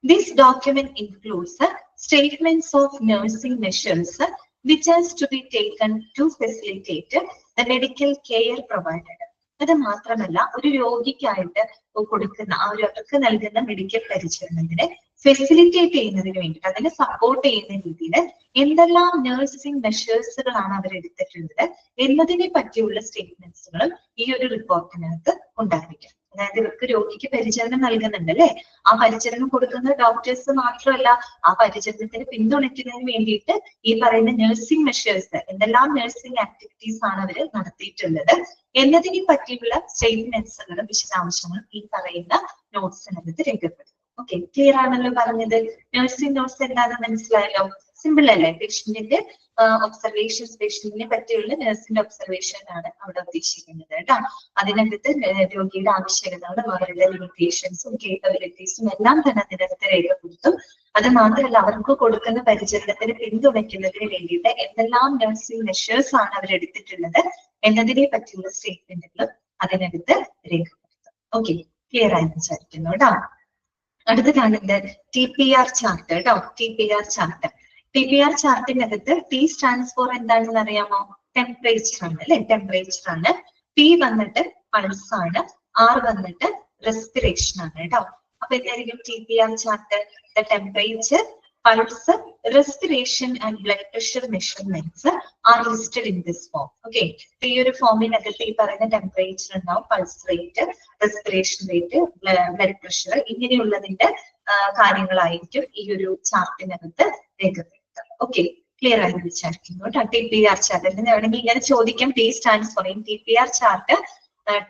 this document includes statements of nursing measures which has to be taken to facilitate the medical care provided. അത് മാത്രമല്ല, ഒരു രോഗിക്കായിട്ട് കൊടുക്കുന്ന അവർക്ക് നൽകുന്ന മെഡിക്കൽ പരിചരണത്തിനെ ഫെസിലിറ്റേറ്റ് ചെയ്യുന്നതിന് വേണ്ടിയിട്ട്, അതിനെ സപ്പോർട്ട് ചെയ്യുന്ന രീതിയിൽ എന്തെല്ലാം നഴ്സിംഗ് മെഷേഴ്സുകളാണ് അവർ എടുത്തിട്ടുള്ളത് എന്നതിനെ പറ്റിയുള്ള സ്റ്റേറ്റ്മെന്റ്സുകളും ഈ ഒരു റിപ്പോർട്ടിനകത്ത് ഉണ്ടായിരിക്കും. അതായത് ഇവർക്ക് രോഗിക്ക് പരിചരണം നൽകുന്നുണ്ട് അല്ലെ, ആ പരിചരണം കൊടുക്കുന്ന ഡോക്ടേഴ്സ് മാത്രമല്ല, ആ പരിചരണത്തിന് പിന്തുണയ്ക്കുന്നതിന് വേണ്ടിയിട്ട് ഈ പറയുന്ന നഴ്സിംഗ് മെഷേഴ്സ്, എന്തെല്ലാം നഴ്സിംഗ് ആക്ടിവിറ്റീസ് ആണ് അവർ നടത്തിയിട്ടുള്ളത് എന്നതിനെ പറ്റിയുള്ള സ്റ്റേറ്റ്മെന്റ്സുകളും വിശദാംശങ്ങളും ഈ പറയുന്ന നോട്ട്സിനകത്ത് രേഖപ്പെടുത്തും. ഓക്കെ, ക്ലിയർ ആണല്ലോ പറഞ്ഞത്. നഴ്സിംഗ് നോട്ട്സ് എന്താണെന്ന് മനസ്സിലായല്ലോ. സിമ്പിൾ അല്ലേ? പേഷ്യന്റിന്റെ ഒബ്സർവേഷൻസ്, പേഷ്യന്റിനെ പറ്റിയുള്ള നഴ്സിന്റെ ഒബ്സർവേഷൻ ആണ് അവിടെ ഉദ്ദേശിക്കുന്നത് കേട്ടോ. അതിനകത്ത് രോഗിയുടെ ആവശ്യകതകളും അവരുടെ ലിമിറ്റേഷൻസും കേപ്പബിലിറ്റീസും എല്ലാം തന്നെ അതിനകത്ത് രേഖപ്പെടുത്തും. അത് മാത്രമല്ല, അവർക്ക് കൊടുക്കുന്ന പരിചരണത്തിന് പിന്തുണയ്ക്കുന്നതിന് വേണ്ടിയിട്ട് എന്തെല്ലാം നഴ്സിംഗ് മെഷേഴ്സ് ആണ് അവരെടുത്തിട്ടുള്ളത് എന്നതിനെ പറ്റിയുള്ള സ്റ്റേറ്റ്മെന്റുകളും അതിനകത്ത് രേഖപ്പെടുത്തും. ഓക്കെ, ക്ലിയർ ആയി വിചാരിക്കുന്നു കേട്ടോ. അടുത്ത കാണുന്നത് TPR ചാർട്ട് കേട്ടോ. TPR chart. TPR ചാർട്ടിനകത്ത് T stands for എന്താണെന്ന് അറിയാമോ? ടെമ്പറേച്ചർ ആണ് അല്ലെ? ടെമ്പറേച്ചർ ആണ്. P വന്നിട്ട് പൾസ് ആണ്. R വന്നിട്ട് റെസ്പിറേഷൻ ആണ് കേട്ടോ. അപ്പൊ എന്തായിരിക്കും TPR chart? The temperature, pulse, respiration and blood pressure measurements are listed in this form. Okay, ഈ ഒരു ഫോമിനകത്ത് ഈ പറയുന്ന ടെമ്പറേച്ചർ ഉണ്ടാവും, pulse rate, respiration rate, blood pressure, ഇങ്ങനെയുള്ളതിന്റെ കാര്യങ്ങളായിരിക്കും ഈ ഒരു ചാർട്ടിനകത്ത് രേഖപ്പെടുത്തുക. ഓക്കെ, ക്ലിയർ ആയി വിചാരിക്കുന്നു കേട്ടോ. TPR ചാർട്ട് വേണമെങ്കിൽ ഇങ്ങനെ ചോദിക്കാം. T stands for, in TPR chart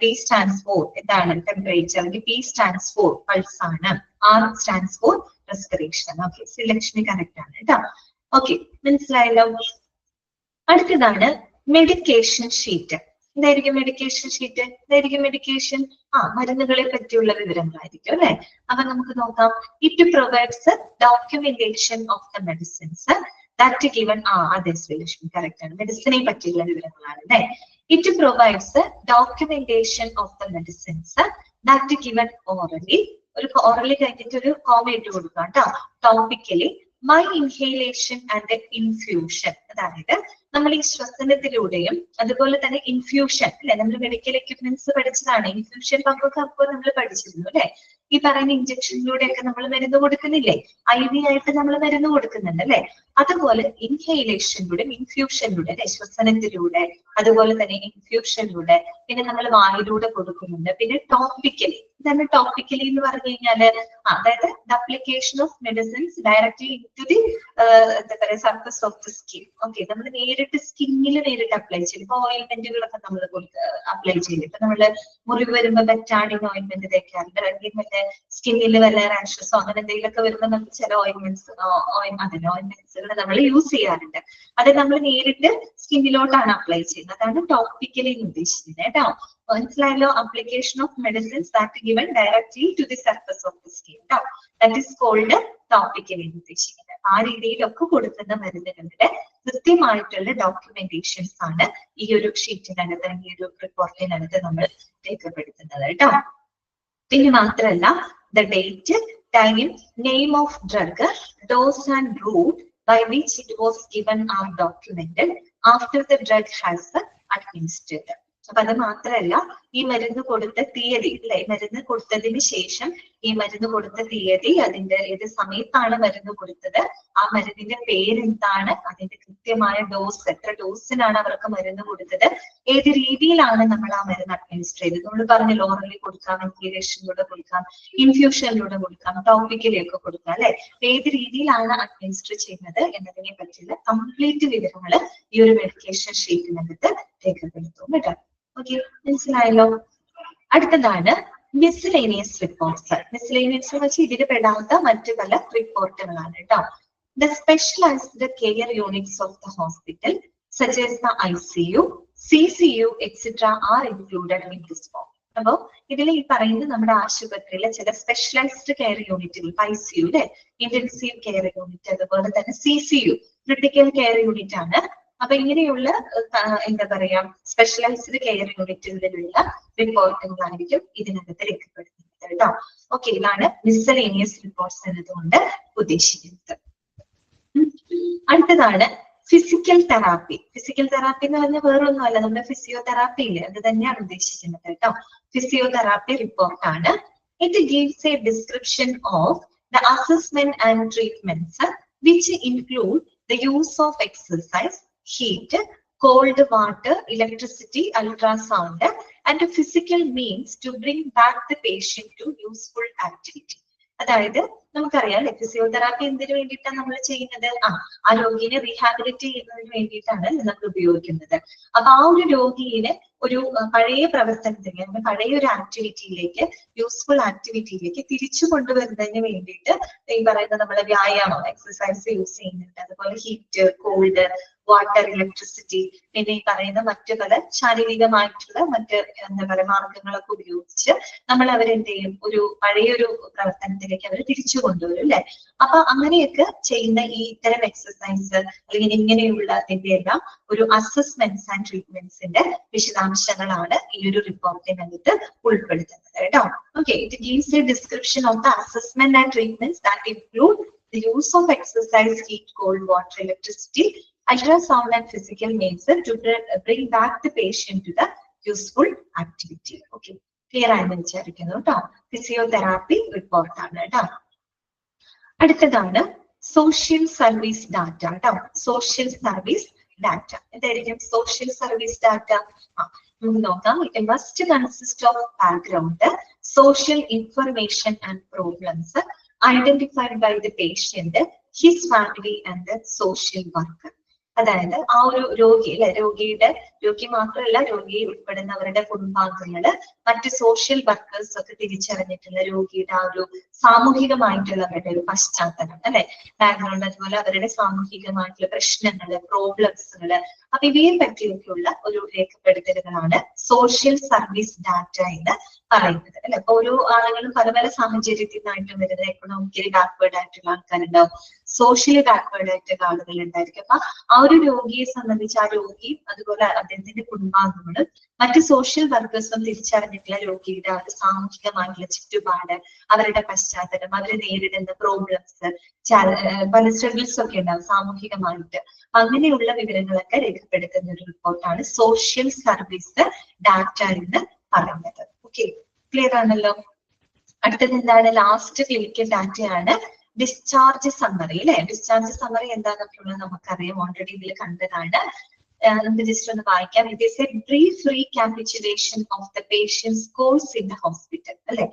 T stands for എന്താണ്? ടെമ്പറേച്ചർ. അല്ലെങ്കിൽ P സ്റ്റാൻഡ്സ് ഫോർ പൾസ് ആണ്. R stands for respiration. Okay, selection correct ആണ് കേട്ടോ. ഓക്കെ, മനസ്സിലായല്ലോ. അടുത്തതാണ് മെഡിക്കേഷൻ ഷീറ്റ്. എന്തായിരിക്കും മെഡിക്കേഷൻ ഷീറ്റ്? എന്തായിരിക്കും മെഡിക്കേഷൻ? മരുന്നുകളെ പറ്റിയുള്ള വിവരങ്ങളായിരിക്കും അല്ലെ. അപ്പൊ നമുക്ക് നോക്കാം. It provides documentation of the medicines that given. അതെ ശ്രീലക്ഷ്മി, കറക്റ്റ് ആണ്. മെഡിസിനെ പറ്റിയുള്ള വിവരങ്ങളാണ് അല്ലെ. It provides documentation of the medicines that given orally. ഒരു ഓറലി കഴിഞ്ഞിട്ട് ഒരു കോമ ഇട്ട് കൊടുക്കാം കേട്ടോ. Topically my inhalation and infusion. അതായത് നമ്മൾ ഈ ശ്വസനത്തിലൂടെയും അതുപോലെ തന്നെ ഇൻഫ്യൂഷൻ അല്ലെ, നമ്മൾ മെഡിക്കൽ എക്യുപ്മെന്റ്സ് പഠിച്ചതാണ്. ഇൻഫ്യൂഷൻ പമ്പൊക്കെ അപ്പോൾ നമ്മൾ പഠിച്ചിരുന്നു അല്ലെ. ഈ പറയുന്ന ഇഞ്ചക്ഷനിലൂടെയൊക്കെ നമ്മൾ മരുന്ന് കൊടുക്കുന്നില്ലേ? IV ആയിട്ട് നമ്മൾ മരുന്ന് കൊടുക്കുന്നുണ്ട് അല്ലെ. അതുപോലെ ഇൻഹേലേഷനിലൂടെ, ഇൻഫ്യൂഷനിലൂടെ അല്ലെ, ശ്വസനത്തിലൂടെ, അതുപോലെ തന്നെ ഇൻഫ്യൂഷനിലൂടെ, പിന്നെ നമ്മൾ വായിലൂടെ കൊടുക്കുന്നുണ്ട്. പിന്നെ ടോപ്പിക്കലി. ഇതാണ് ടോപ്പിക്കലി എന്ന് പറഞ്ഞു കഴിഞ്ഞാല് അതായത് application of medicines directly in to the എന്താ പറയുക surface of the skin. Okay, നമ്മൾ നേരിട്ട് സ്കിന്നിൽ നേരിട്ട് അപ്ലൈ ചെയ്യും. ഇപ്പൊ ഓയിൻമെന്റുകളൊക്കെ നമ്മൾ അപ്ലൈ ചെയ്യും. ഇപ്പൊ നമ്മള് മുറിവ് വരുമ്പോ ബെറ്റാഡിൻ ഓയിൻമെന്റ് തേക്കാറുണ്ട്. അല്ലെങ്കിൽ മറ്റേ സ്കിന്നിൽ വല്ല റാഷസോ അങ്ങനെ എന്തെങ്കിലുമൊക്കെ വരുമ്പോൾ നമുക്ക് ചില ഓയിൻമെന്റ്സുകൾ നമ്മൾ യൂസ് ചെയ്യാറുണ്ട്. അത് നമ്മൾ നേരിട്ട് സ്കിന്നിലോട്ടാണ് അപ്ലൈ ചെയ്യുന്നത്. അതാണ് ടോപ്പിക്കലി എന്ന് ഉദ്ദേശിക്കുന്നത് കേട്ടോ. മനസ്സിലായല്ലോ? Application of medicines that given directly to the surface of the skin കേട്ടോ. ദാറ്റ് ഈസ് കോൾഡ് ടോപ്പിക്കലി എന്ന് ഉദ്ദേശിക്കുന്നത്. ആ രീതിയിലൊക്കെ കൊടുക്കുന്ന മരുന്നുകളുടെ കൃത്യമായിട്ടുള്ള ഡോക്യുമെന്റേഷൻസ് ആണ് ഈ ഒരു ഷീറ്റിനകത്ത്, ഈ ഒരു റിപ്പോർട്ടിനകത്ത് നമ്മൾ രേഖപ്പെടുത്തുന്നത് കേട്ടോ. പിന്നെ മാത്രമല്ല, the date, time, name of drug, dose and route by which it was given are documented after the drug has administered. അപ്പൊ അത് മാത്രമല്ല, ഈ മരുന്ന് കൊടുത്ത തീയതി അല്ലെ, മരുന്ന് കൊടുത്തതിന് ശേഷം ഈ മരുന്ന് കൊടുത്ത തീയതി, അതിന്റെ ഏത് സമയത്താണ് മരുന്ന് കൊടുത്തത്, ആ മരുന്നിന്റെ പേരെന്താണ്, അതിന്റെ കൃത്യമായ ഡോസ്, എത്ര ഡോസിനാണ് അവർക്ക് മരുന്ന് കൊടുത്തത്, ഏത് രീതിയിലാണ് നമ്മൾ ആ മരുന്ന് അഡ്മിനിസ്റ്റർ ചെയ്തത്. നമ്മൾ പറഞ്ഞ ഓറലി കൊടുക്കാം, ഇൻഹേലേഷനിലൂടെ കൊടുക്കാം, ഇൻഫ്യൂഷനിലൂടെ കൊടുക്കാം, ടോപ്പിക്കലി ഒക്കെ കൊടുക്കാം അല്ലെ. ഏത് രീതിയിലാണ് അഡ്മിനിസ്റ്റർ ചെയ്യുന്നത് എന്നതിനെ പറ്റിയുള്ള കംപ്ലീറ്റ് വിവരങ്ങൾ ഈ ഒരു മെഡിക്കേഷൻ ഷീറ്റിനകത്ത് രേഖപ്പെടുത്തും കേട്ടോ. ഓക്കെ, മനസ്സിലായല്ലോ. അടുത്തതാണ് മിസ്ലേനിയസ് റിപ്പോർട്ട്സ്. മിസ്ലേനിയസ് എന്ന് വെച്ചാൽ ഇതിൽ പെടാത്ത മറ്റു പല റിപ്പോർട്ടുകളാണ് കേട്ടോ. The specialised care units of the hospital such as the ICU, CCU, etc. are included in this form. അപ്പോ ഇതിൽ ഈ പറയുന്നത് നമ്മുടെ ആശുപത്രിയിലെ ചില സ്പെഷ്യലൈസ്ഡ് കെയർ യൂണിറ്റുകൾ, ICU അല്ലെ, ഇന്റൻസീവ് കെയർ യൂണിറ്റ്, അതുപോലെ തന്നെ CCU, ക്രിട്ടിക്കൽ കെയർ യൂണിറ്റ് ആണ്. അപ്പൊ ഇങ്ങനെയുള്ള എന്താ പറയാ സ്പെഷ്യലൈസ്ഡ് കെയർ യൂണിറ്റുകളിലുള്ള റിപ്പോർട്ടുകളായിരിക്കും ഇതിനകത്ത് രേഖപ്പെടുത്തുന്നത് കേട്ടോ. ഓക്കെ, ഇതാണ് മിസ്സലേനിയസ് റിപ്പോർട്ട്സ് എന്നതുകൊണ്ട് ഉദ്ദേശിക്കുന്നത്. അടുത്തതാണ് ഫിസിക്കൽ തെറാപ്പി. ഫിസിക്കൽ തെറാപ്പി എന്ന് പറഞ്ഞാൽ വേറൊന്നുമല്ല, നമ്മുടെ ഫിസിയോതെറാപ്പി ഇല്ലേ, അത് തന്നെയാണ് ഉദ്ദേശിക്കുന്നത് കേട്ടോ. ഫിസിയോതെറാപ്പി റിപ്പോർട്ടാണ്. It gives A description of the assessment and treatments which include the use of exercise, heat, cold water, electricity, ultrasound, and physical means to bring back the patient to useful activity. അതായത് നമുക്കറിയാം physiotherapy എന്തിനു വേണ്ടിയിട്ടാണ് നമ്മൾ ചെയ്യുന്നത്? ആ രോഗിയെ റീഹാബിലിറ്റ് ചെയ്യുന്നതിന് വേണ്ടിയിട്ടാണ് നമ്മൾ ഉപയോഗിക്കുന്നത്. അപ്പൊ ആ ഒരു രോഗിയെ ഒരു പഴയ പ്രവർത്തനത്തിലേക്ക്, പഴയ ഒരു ആക്ടിവിറ്റിയിലേക്ക്, യൂസ്ഫുൾ ആക്ടിവിറ്റിയിലേക്ക് തിരിച്ചു കൊണ്ടുവരുന്നതിന് വേണ്ടിയിട്ട് ഈ പറയുന്ന നമ്മളെ വ്യായാമം, എക്സസൈസ് യൂസ് ചെയ്യുന്നുണ്ട്. അതുപോലെ ഹീറ്റ്, കോൾഡ്, വാട്ടർ, ഇലക്ട്രിസിറ്റി, പിന്നെ ഈ പറയുന്ന മറ്റു പല ശാരീരികമായിട്ടുള്ള മറ്റ് എന്താ പറയുക മാർഗങ്ങളൊക്കെ ഉപയോഗിച്ച് നമ്മൾ അവരെന്ത് ചെയ്യും, ഒരു പഴയൊരു പ്രവർത്തനത്തിലേക്ക് അവർ തിരിച്ചു കൊണ്ടുവരും അല്ലെ. അപ്പൊ അങ്ങനെയൊക്കെ ചെയ്യുന്ന ഈ ഇത്തരം എക്സസൈസ് അല്ലെങ്കിൽ ഇങ്ങനെയുള്ള ഇതിന്റെ എല്ലാം ഒരു അസസ്മെന്റ്സ് ആൻഡ് ട്രീറ്റ്മെന്റ്സിന്റെ വിശദാംശങ്ങളാണ് ഈ ഒരു റിപ്പോർട്ടിനകത്ത് ഉൾപ്പെടുത്തുന്നത് കേട്ടോ. Okay, it gives A description of the assessment and treatments that include the use of exercise, heat, cold water, electricity, ultrasound and physical means to bring back the patient to the useful activity. Okay, clear ആയെന്ന് വിചാരിക്കുന്നു കേട്ടോ. Physiotherapy റിപ്പോർട്ടാണ് കേട്ടോ. അടുത്തതാണ് social service data കേട്ടോ. Social service data എന്തായിരിക്കും? Social service data നോക്കാം. It must consist of background, social information and problems identified by the patient, his family and the social worker. അതായത് ആ ഒരു രോഗി അല്ലെ, രോഗി മാത്രമല്ല രോഗി ഉൾപ്പെടുന്നവരുടെ കുടുംബാംഗങ്ങള്, മറ്റ് സോഷ്യൽ വർക്കേഴ്സ് ഒക്കെ തിരിച്ചറിഞ്ഞിട്ടുള്ള രോഗിയുടെ ആ ഒരു സാമൂഹികമായിട്ടുള്ള അവരുടെ ഒരു പശ്ചാത്തലം അല്ലെ, ബാക്ക്ഗ്രൗണ്ട്, അതുപോലെ അവരുടെ സാമൂഹികമായിട്ടുള്ള പ്രശ്നങ്ങള്, പ്രോബ്ലംസുകള്, അപ്പൊ ഇവയെ പറ്റിയൊക്കെയുള്ള ഒരു രേഖപ്പെടുത്തലുകളാണ് സോഷ്യൽ സർവീസ് ഡാറ്റ എന്ന് പറയുന്നത് അല്ലെ. അപ്പൊ ഓരോ ആളുകളും പല പല സാഹചര്യത്തിൽ നിന്നായിട്ട് വരുന്നത്, എക്കണോമിക്കലി ബാക്ക്വേർഡ് ആയിട്ടുള്ള ആൾക്കാരുണ്ടാവും, സോഷ്യലി ബാക്ക്വേർഡ് ആയിട്ടുള്ള ആളുകൾ ഉണ്ടായിരിക്കും. അപ്പൊ ആ ഒരു രോഗിയെ സംബന്ധിച്ച് ആ രോഗിയും അതുപോലെ അദ്ദേഹത്തിന്റെ കുടുംബാംഗങ്ങളും മറ്റ് സോഷ്യൽ വർക്കേഴ്സും തിരിച്ചറിഞ്ഞിട്ടുള്ള രോഗിയുടെ ആ ഒരു സാമൂഹികമായിട്ടുള്ള ചുറ്റുപാട്, അവരുടെ പശ്ചാത്തലം, അവർ നേരിടുന്ന പ്രോബ്ലംസ്, പല സ്ട്രഗിൾസ് ഒക്കെ ഉണ്ടാവും സാമൂഹികമായിട്ട്. അങ്ങനെയുള്ള വിവരങ്ങളൊക്കെ രേഖപ്പെടുത്തുന്ന ഒരു റിപ്പോർട്ടാണ് സോഷ്യൽ സർവീസ് ഡാറ്റ എന്ന് പറയുന്നത്. ഓക്കെ, ക്ലിയർ ആണല്ലോ. അടുത്തത് എന്താണ്? ലാസ്റ്റ് ക്ലിനിക്കൽ ഡാറ്റയാണ് ഡിസ്ചാർജ് സമ്മറി അല്ലെ. ഡിസ്ചാർജ് സമ്മറി എന്താണെന്നുള്ളത് നമുക്കറിയാം, ഓൾറെഡി ഇതിൽ കണ്ടതാണ്. നമുക്ക് ജസ്റ്റ് ഒന്ന് വായിക്കാം. It is a brief recapitulation of the patients course in the hospital അല്ലെ.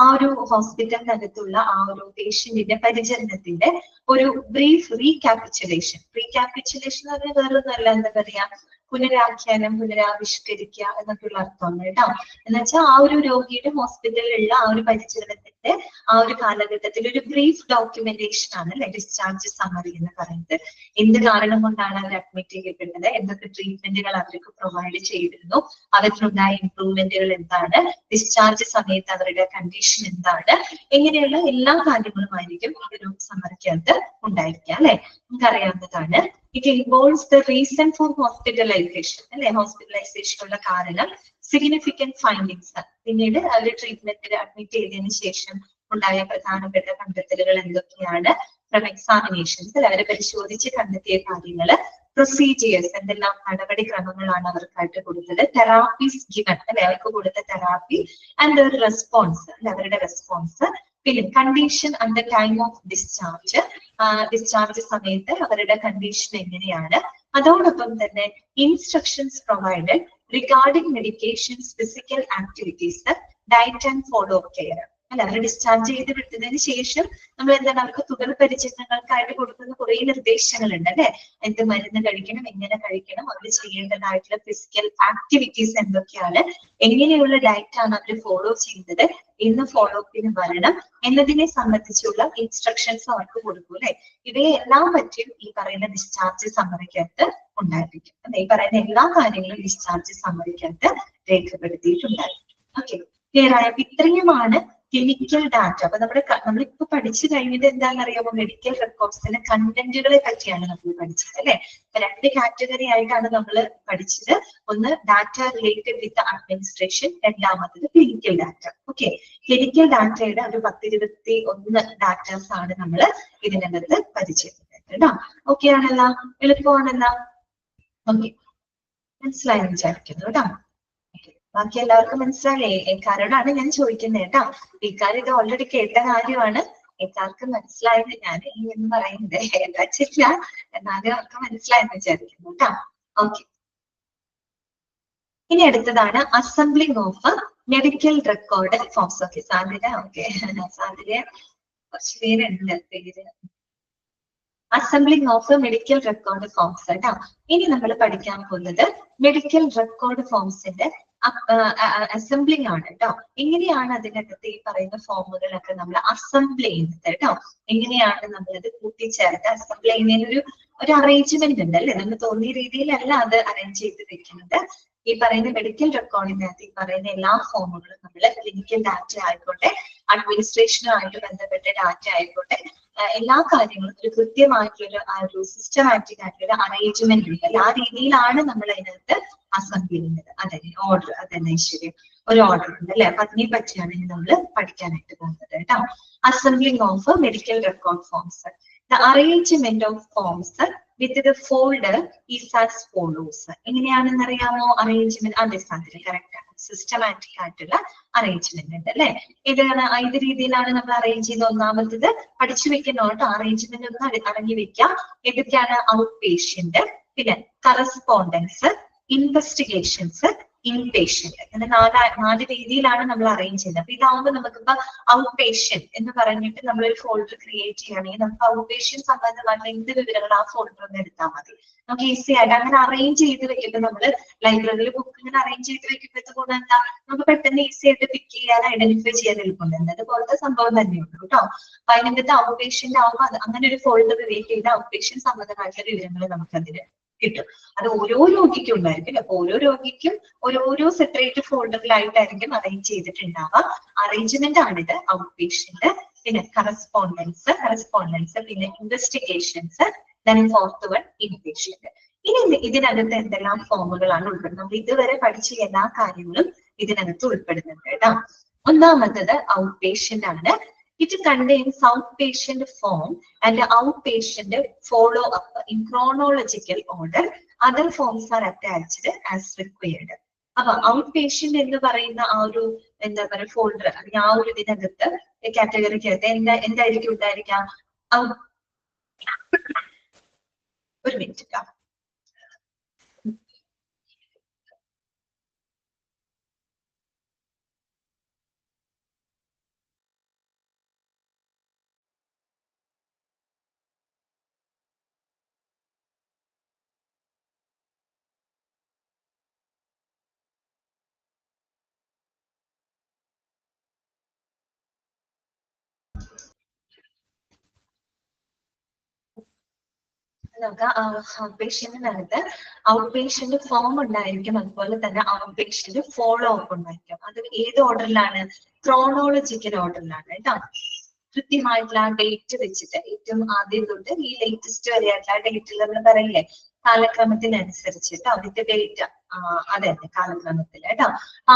ആ ഒരു ഹോസ്പിറ്റലിനകത്തുള്ള ആ ഒരു പേഷ്യന്റിന്റെ പരിചരണത്തിന്റെ ഒരു ബ്രീഫ് റീക്യാപിറ്റുലേഷൻ. റീക്യാപിറ്റുലേഷൻ എന്ന് പറഞ്ഞാൽ വേറൊന്നല്ല, എന്താ പറയാ, പുനരാഖ്യാനം, പുനരാവിഷ്കരിക്കുക എന്നൊക്കെയുള്ള അർത്ഥമാണ് കേട്ടോ. എന്ന് വെച്ചാൽ ആ ഒരു രോഗിയുടെ ഹോസ്പിറ്റലിലുള്ള ആ ഒരു പരിചരണത്തിന്റെ ആ ഒരു കാലഘട്ടത്തിൽ ഒരു ബ്രീഫ് ഡോക്യുമെന്റേഷൻ ആണ് അല്ലെ ഡിസ്ചാർജ് സമ്മറി എന്ന് പറയുന്നത്. എന്ത് കാരണം കൊണ്ടാണ് അവർ അഡ്മിറ്റ് ചെയ്യപ്പെട്ടത്, എന്തൊക്കെ ട്രീറ്റ്മെന്റുകൾ അവർക്ക് പ്രൊവൈഡ് ചെയ്തിരുന്നു, അവർക്കുണ്ടായ ഇംപ്രൂവ്മെന്റുകൾ എന്താണ്, ഡിസ്ചാർജ് സമയത്ത് അവരുടെ കണ്ടീഷൻ എന്താണ്, ഇങ്ങനെയുള്ള എല്ലാ കാര്യങ്ങളുമായിരിക്കും ഈ ഒരു സമ്മറിക്കകത്ത് ഉണ്ടായിരിക്കുക അല്ലെ. നമുക്കറിയാവുന്നതാണ്. It involves the reason for hospitalization അല്ലെ, ഹോസ്പിറ്റലൈസേഷനുള്ള കാരണം, സിഗ്നിഫിക്കന്റ് ഫൈൻഡിങ്സ്, പിന്നീട് അവർ ട്രീറ്റ്മെന്റിൽ അഡ്മിറ്റ് ചെയ്തതിനു ശേഷം ഉണ്ടായ പ്രധാനപ്പെട്ട കണ്ടെത്തലുകൾ എന്തൊക്കെയാണ്, ഫ്രം എക്സാമിനേഷൻസ് അല്ലെ, അവരെ പരിശോധിച്ച് കണ്ടെത്തിയ കാര്യങ്ങള്, പ്രൊസീജിയേഴ്സ്, എന്തെല്ലാം നടപടിക്രമങ്ങളാണ് അവർക്കായിട്ട് കൊടുത്തത്, തെറാപ്പീസ് ഗിവൺ അല്ലെ, അവർക്ക് കൊടുത്ത തെറാപ്പി, ആൻഡ് റെസ്പോൺസ് അല്ലെ, അവരുടെ റെസ്പോൺസ്, പിന്നെ condition at the time of discharge, discharge സമയത്ത് അവരുടെ കണ്ടീഷൻ എങ്ങനെയാണ്, അതോടൊപ്പം തന്നെ instructions provided regarding medications, physical activities, diet and follow up care അല്ല. അവർ ഡിസ്ചാർജ് ചെയ്ത് വിട്ടതിന് ശേഷം നമ്മൾ എന്താണ് അവർക്ക് തുടർ പരിചരണങ്ങൾക്കായിട്ട് കൊടുക്കുന്ന കുറെ നിർദ്ദേശങ്ങളുണ്ട് അല്ലെ. എന്ത് മരുന്ന് കഴിക്കണം, എങ്ങനെ കഴിക്കണം, അവർ ചെയ്യേണ്ടതായിട്ടുള്ള ഫിസിക്കൽ ആക്ടിവിറ്റീസ് എന്തൊക്കെയാണ്, എങ്ങനെയുള്ള ഡയറ്റ് ആണ് അവർ ഫോളോ ചെയ്യുന്നത്, എന്ന് ഫോളോ അപ്പിന് വരണം എന്നതിനെ സംബന്ധിച്ചുള്ള ഇൻസ്ട്രക്ഷൻസ് അവർക്ക് കൊടുക്കും അല്ലെ. ഇവയെല്ലാം പറ്റിയും ഈ പറയുന്ന ഡിസ്ചാർജ് സമ്മറിക്കകത്ത് ഉണ്ടായിരിക്കും അല്ലെ. ഈ പറയുന്ന എല്ലാ കാര്യങ്ങളും ഡിസ്ചാർജ് സമ്മറിക്കകത്ത് രേഖപ്പെടുത്തിയിട്ടുണ്ടായിരിക്കും. ഓക്കെ, ക്ലിയർ ആയ? ഇത്രയുമാണ് ക്ലിനിക്കൽ ഡാറ്റ. അപ്പൊ നമ്മളിപ്പോ പഠിച്ചു കഴിഞ്ഞത് എന്താണെന്നറിയാമോ? മെഡിക്കൽ റെക്കോർഡ്സിന്റെ കണ്ടന്റുകളെ പറ്റിയാണ് നമ്മൾ പഠിച്ചത് അല്ലെ. രണ്ട് കാറ്റഗറി ആയിട്ടാണ് നമ്മൾ പഠിച്ചത്. ഒന്ന് ഡാറ്റ റിലേറ്റഡ് വിത്ത് അഡ്മിനിസ്ട്രേഷൻ, രണ്ടാമത്തത് ക്ലിനിക്കൽ ഡാറ്റ. ഓക്കെ, ക്ലിനിക്കൽ ഡാറ്റയുടെ ഒരു 10-21 ഡാറ്റാസ് ആണ് നമ്മൾ ഇതിനകത്ത് പരിചയപ്പെട്ടത് കേട്ടോ. ഓക്കെ ആണല്ലോ, എളുപ്പമാണല്ലോ. ഓക്കെ, മനസ്സിലായി വിചാരിക്കുന്നു കേട്ടോ. ബാക്കി എല്ലാവർക്കും മനസ്സിലായേ? ഏക്കാരോടാണ് ഞാൻ ചോദിക്കുന്നത് കേട്ടോ. ഏക്കാർ ഇത് ഓൾറെഡി കേട്ട കാര്യമാണ്. ഏക്കാർക്ക് മനസ്സിലായത് ഞാൻ ഈ എന്ന് പറയുന്നത് ഏതാച്ചില്ല, എന്നാലും അവർക്ക് മനസ്സിലായെന്ന് വിചാരിക്കുന്നു കേട്ടോ. ഓക്കെ, ഇനി അടുത്തതാണ് assembling of medical record forms. Okay, സാധ്യത ഓക്കെ, സാധ്യത കുറച്ച് പേരുണ്ട് പേര്. Assembling of medical record forms കേട്ടോ. ഇനി നമ്മൾ പഠിക്കാൻ പോകുന്നത് മെഡിക്കൽ റെക്കോർഡ് ഫോംസിന്റെ അസംബ്ലിംഗ് ആണ് കേട്ടോ. എങ്ങനെയാണ് അതിനകത്ത് ഈ പറയുന്ന ഫോമുകളൊക്കെ നമ്മൾ അസംബിൾ ചെയ്യുന്നത് കേട്ടോ. എങ്ങനെയാണ് നമ്മളത് കൂട്ടിച്ചേർത്ത് അസംബിൾ ചെയ്യുന്നതിന് ഒരു അറേഞ്ച്മെന്റ് ഉണ്ട് അല്ലെ. നമ്മൾ തോന്നിയ രീതിയിലല്ല അത് അറേഞ്ച് ചെയ്ത് വെക്കുന്നത്. ഈ പറയുന്ന മെഡിക്കൽ റെക്കോർഡിനകത്ത് ഈ പറയുന്ന എല്ലാ ഫോമുകളും നമ്മൾ ക്ലിനിക്കൽ ഡാറ്റ ആയിക്കോട്ടെ, അഡ്മിനിസ്ട്രേഷനുമായിട്ട് ബന്ധപ്പെട്ട ഡാറ്റ ആയിക്കോട്ടെ, എല്ലാ കാര്യങ്ങളും ഒരു കൃത്യമായിട്ടുള്ള സിസ്റ്റമാറ്റിക് ആയിട്ടുള്ള അറേഞ്ച്മെന്റ് ഉണ്ട് അല്ലെ. ആ രീതിയിലാണ് നമ്മൾ അതിനകത്ത് അസംബിൾ ചെയ്യുന്നത്. അതെ, ഓർഡർ, അതന്നെ ശരി, ഒരു ഓർഡർ ഉണ്ട് അല്ലെ. അപ്പൊ അതിനെ പറ്റിയാണ് ഇനി നമ്മൾ പഠിക്കാനായിട്ട് പോകുന്നത് കേട്ടോ. Assembling of medical record forms. The arrangement of forms with the folder is as follows. എങ്ങനെയാണെന്ന് അറിയാമോ അറേഞ്ച്മെന്റ്? അതെ സാധ്യത കറക്റ്റ് ആണ്. സിസ്റ്റമാറ്റിക് ആയിട്ടുള്ള അറേഞ്ച്മെന്റ് ഉണ്ട് അല്ലെ. ഇതാണ് ഏത് രീതിയിലാണ് നമ്മൾ അറേഞ്ച് ചെയ്ത് ഒന്നാമത്തത് പഠിച്ചു വെക്കണം കേട്ടോ. അറേഞ്ച്മെന്റ് ഒന്ന് അടങ്ങി വെക്കാം. ഏതൊക്കെയാണ്? ഔട്ട് പേഷ്യന്റ്, പിന്നെ കറസ്പോണ്ടൻസ്, ഇൻവെസ്റ്റിഗേഷൻസ്, ഇൻപേഷ്യന്റ്. അങ്ങനെ നാല് രീതിയിലാണ് നമ്മൾ അറേഞ്ച് ചെയ്യുന്നത്. അപ്പൊ ഇതാവുമ്പോൾ നമുക്കിപ്പോ ഔട്ട് പേഷ്യന്റ് എന്ന് പറഞ്ഞിട്ട് നമ്മളൊരു ഫോൾഡർ ക്രിയേറ്റ് ചെയ്യുകയാണെങ്കിൽ നമുക്ക് ഔട്ട് പേഷ്യന്റ് സംബന്ധമായിട്ടുള്ള എന്ത് വിവരങ്ങൾ ആ ഫോൾഡർ ഒന്ന് എടുത്താൽ മതി. നമുക്ക് ഈസി ആയിട്ട് അങ്ങനെ അറേഞ്ച് ചെയ്ത് വെക്കുമ്പോൾ നമ്മൾ ലൈബ്രറിയിൽ ബുക്ക് ഇങ്ങനെ അറേഞ്ച് ചെയ്ത് വെക്കുമ്പോഴത്തെ കൂടെ എന്താ നമുക്ക് പെട്ടെന്ന് ഈസി ആയിട്ട് പിക്ക് ചെയ്യാൻ, ഐഡന്റിഫൈ ചെയ്യാൻ എളുപ്പമുണ്ട്. അതുപോലത്തെ സംഭവം തന്നെയുള്ളൂ കേട്ടോ. അപ്പൊ അതിനകത്ത് ഔട്ട് പേഷ്യന്റ് ആവുമ്പോൾ അങ്ങനെ ഒരു ഫോൾഡർ ക്രിയേറ്റ് ചെയ്ത് ഔട്ട് പേഷ്യന്റ് സംബന്ധമായിട്ടുള്ള വിവരങ്ങൾ നമുക്ക് അതിന് കിട്ടും. അത് ഓരോ രോഗിക്കും ഉണ്ടായിരിക്കും. അപ്പൊ ഓരോ രോഗിക്കും ഓരോരോ സെപ്പറേറ്റ് ഫോൾഡറിലായിട്ടായിരിക്കും അറേഞ്ച് ചെയ്തിട്ടുണ്ടാവുക. അറേഞ്ച്മെന്റ് ആണിത്. ഔട്ട് പേഷ്യന്റ്, പിന്നെ കറസ്പോണ്ടൻസ്, പിന്നെ ഇൻവെസ്റ്റിഗേഷൻസ്, ഫോർത്ത് വൺ ഇൻപേഷ്യന്റ്. ഇനി ഇതിനകത്ത് എന്തെല്ലാം ഫോമുകളാണ് ഉൾപ്പെടുന്നത്? നമ്മൾ ഇതുവരെ പഠിച്ച എല്ലാ കാര്യങ്ങളും ഇതിനകത്ത് ഉൾപ്പെടുന്നുണ്ട് കേട്ടോ. ഒന്നാമത്തത് ഔട്ട് പേഷ്യന്റ് ആണ്. It contains outpatient form and outpatient follow-up in chronological order. Other forms are attached as required. അപ്പൊ ഔട്ട് പേഷ്യന്റ് എന്ന് പറയുന്ന ആ ഒരു എന്താ പറയുക ഫോൾഡർ, അല്ലെങ്കിൽ ആ ഒരു ഇതിനകത്ത് കാറ്റഗറിക്കകത്ത് എന്തായിരിക്കും ഉണ്ടായിരിക്കാം? ഒരു മിനിറ്റ്. നമുക്ക് ഔട്ട് പേഷ്യന്റിനകത്ത് ഔട്ട് പേഷ്യന്റ് ഫോം ഉണ്ടായിരിക്കും, അതുപോലെ തന്നെ ഔട്ട് പേഷ്യന്റ് ഫോളോ അപ്പ് ഉണ്ടായിരിക്കും. അത് ഏത് ഓർഡറിലാണ്? ക്രോണോളജിക്കൽ ഓർഡറിലാണ് കേട്ടോ. കൃത്യമായിട്ടുള്ള ആ ഡേറ്റ് വെച്ചിട്ട് ഏറ്റവും ആദ്യം തൊട്ട് ഈ ലേറ്റസ്റ്റ് വരെയായിട്ടുള്ള ഡേറ്റിൽ നമ്മൾ പറയില്ലേ, കാലക്രമത്തിനനുസരിച്ചിട്ട് അതിന്റെ ഡേറ്റ് അതെ കാലക്രമത്തിൽ കേട്ടോ.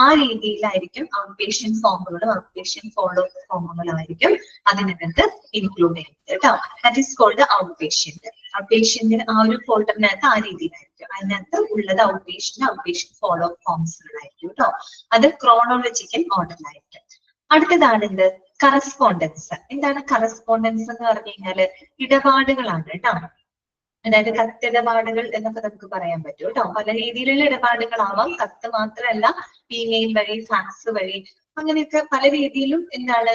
ആ രീതിയിലായിരിക്കും ഔട്ട് പേഷ്യന്റ് ഫോമുകളും ഔട്ട് പേഷ്യന്റ് ഫോളോ ഫോമുകളായിരിക്കും അതിനകത്ത് ഇൻക്ലൂഡ് ചെയ്യുന്നത് കേട്ടോ. That is called outpatient. Out പേഷ്യന്റിന് ആ ഒരു ഫോൾഡറിനകത്ത് ആ രീതിയിലായിരിക്കും അതിനകത്ത് ഉള്ളത്. ഔട്ട് പേഷ്യന്റ് ഫോളോ ഫോംസുകളായിരിക്കും കേട്ടോ. അത് ക്രോണോളജിക്കൽ ഓർഡറിലായിരിക്കും. അടുത്തതാണ് എന്ത്? കറസ്പോണ്ടൻസ്. എന്താണ് കറസ്പോണ്ടൻസ് എന്ന് പറഞ്ഞു കഴിഞ്ഞാല് ഇടപാടുകളാണ് കേട്ടോ. അതായത് കത്തിടപാടുകൾ എന്നൊക്കെ നമുക്ക് പറയാൻ പറ്റും കേട്ടോ. പല രീതിയിലുള്ള ഇടപാടുകളാവാം. കത്ത് മാത്രമല്ല, ഇമെയിൽ വഴി, ഫാക്സ് വഴി, അങ്ങനെയൊക്കെ പല രീതിയിലും എന്താണ്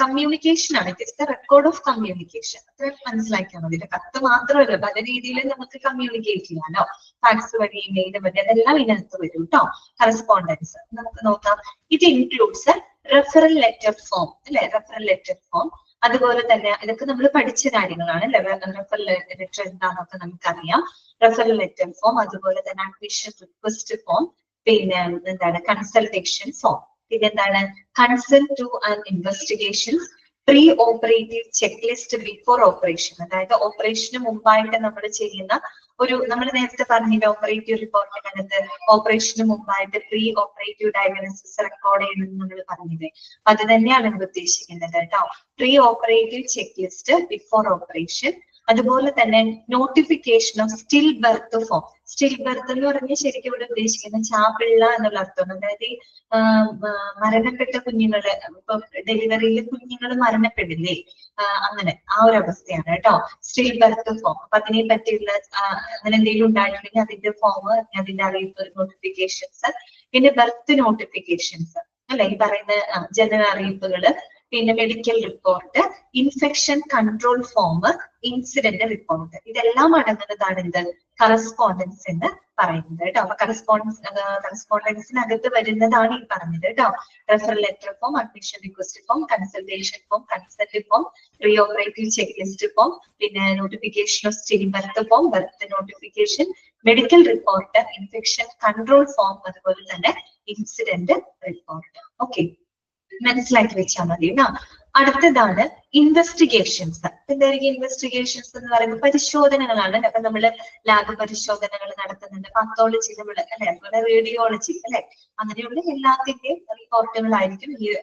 കമ്മ്യൂണിക്കേഷൻ ആണ്. It is the record of communication. അത് മനസ്സിലാക്കിയാൽ മതി. കത്ത് മാത്രമല്ല, പല രീതിയിലും നമുക്ക് കമ്മ്യൂണിക്കേറ്റ് ചെയ്യാനോ, ഫാക്സ് വഴി, ഇമെയിൽ വഴി, അതെല്ലാം ഇതിനകത്ത് വരും കേട്ടോ. കറസ്പോണ്ടൻസ് നമുക്ക് നോക്കാം. It includes referral letter form അല്ലെ. റെഫറൽ ലെറ്റർ ഫോം അതുപോലെ തന്നെ ഇതൊക്കെ നമ്മൾ പഠിച്ച കാര്യങ്ങളാണ്. റെഫറൽ ലെറ്റർ എന്താണെന്നൊക്കെ നമുക്കറിയാം. റെഫറൽ ലെറ്റർ ഫോം, അതുപോലെ തന്നെ അഡ്മിഷൻ റിക്വസ്റ്റ് ഫോം, പിന്നെ എന്താണ് കൺസൾട്ടേഷൻ ഫോം, പിന്നെ എന്താണ് consent two and investigations, pre operative check list before operation. അതായത് ഓപ്പറേഷന് മുമ്പായിട്ട് നമ്മൾ ചെയ്യുന്ന ഒരു, നമ്മൾ നേരത്തെ പറഞ്ഞില്ല ഓപ്പറേറ്റീവ് റിപ്പോർട്ടിനകത്ത് ഓപ്പറേഷന് മുമ്പായിട്ട് പ്രീ ഓപ്പറേറ്റീവ് ഡയഗ്നോസിസ് റെക്കോർഡ് ചെയ്യണമെന്ന് നമ്മൾ പറഞ്ഞില്ലേ. അത് തന്നെയാണ് ഇവിടെ ഉദ്ദേശിക്കുന്നത് കേട്ടോ. Pre operative check list before operation, അതുപോലെ തന്നെ notification of stillbirth form. Still birth എന്ന് പറഞ്ഞാൽ ശരിക്കും ഇവിടെ ഉദ്ദേശിക്കുന്നത് ചാപിള്ള എന്നുള്ള അർത്ഥമാണ്. അതായത് മരണപ്പെട്ട കുഞ്ഞുങ്ങള്, ഇപ്പൊ ഡെലിവറിയിൽ കുഞ്ഞുങ്ങൾ മരണപ്പെടില്ലേ, അങ്ങനെ ആ ഒരു അവസ്ഥയാണ് കേട്ടോ സ്റ്റിൽ ബർത്ത് ഫോം. അപ്പൊ അതിനെ പറ്റിയുള്ള അങ്ങനെ എന്തെങ്കിലും ഉണ്ടായിട്ടുണ്ടെങ്കിൽ അതിന്റെ ഫോം, അതിന്റെ അറിയിപ്പ്, നോട്ടിഫിക്കേഷൻസ്, പിന്നെ ബർത്ത് നോട്ടിഫിക്കേഷൻസ് അല്ലെ, ഈ പറയുന്ന ജനന അറിയിപ്പുകള്, പിന്നെ medical report, infection control form, incident report, ഇതെല്ലാം അടങ്ങുന്നതാണ് എന്ത് കറസ്പോണ്ടൻസ് എന്ന് പറയുന്നത് കേട്ടോ. അപ്പൊ കറസ്പോണ്ടൻസിനകത്ത് വരുന്നതാണ് ഈ പറഞ്ഞത് കേട്ടോ. Referral letter form, admission request form, consultation form, consent form, pre operative checklist form, പിന്നെ notification of stillbirth form, birth notification, medical report, infection control form, അതുപോലെ തന്നെ ഇൻസിഡന്റ് റിപ്പോർട്ട്. ഓക്കെ, മനസ്സിലാക്കി വെച്ചാൽ മതി കേട്ടോ. അടുത്തതാണ് ഇൻവെസ്റ്റിഗേഷൻസ്. എന്തായിരിക്കും investigations എന്ന് പറയുമ്പോൾ പരിശോധനകളാണ്. അപ്പൊ നമ്മള് ലാബ് പരിശോധനകൾ നടത്തുന്നുണ്ട്, പത്തോളജി നമ്മള് അല്ലെ, അതുപോലെ റേഡിയോളജി അല്ലെ, അങ്ങനെയുള്ള എല്ലാത്തിന്റെയും റിപ്പോർട്ടുകളായിരിക്കും ഈ ഒരു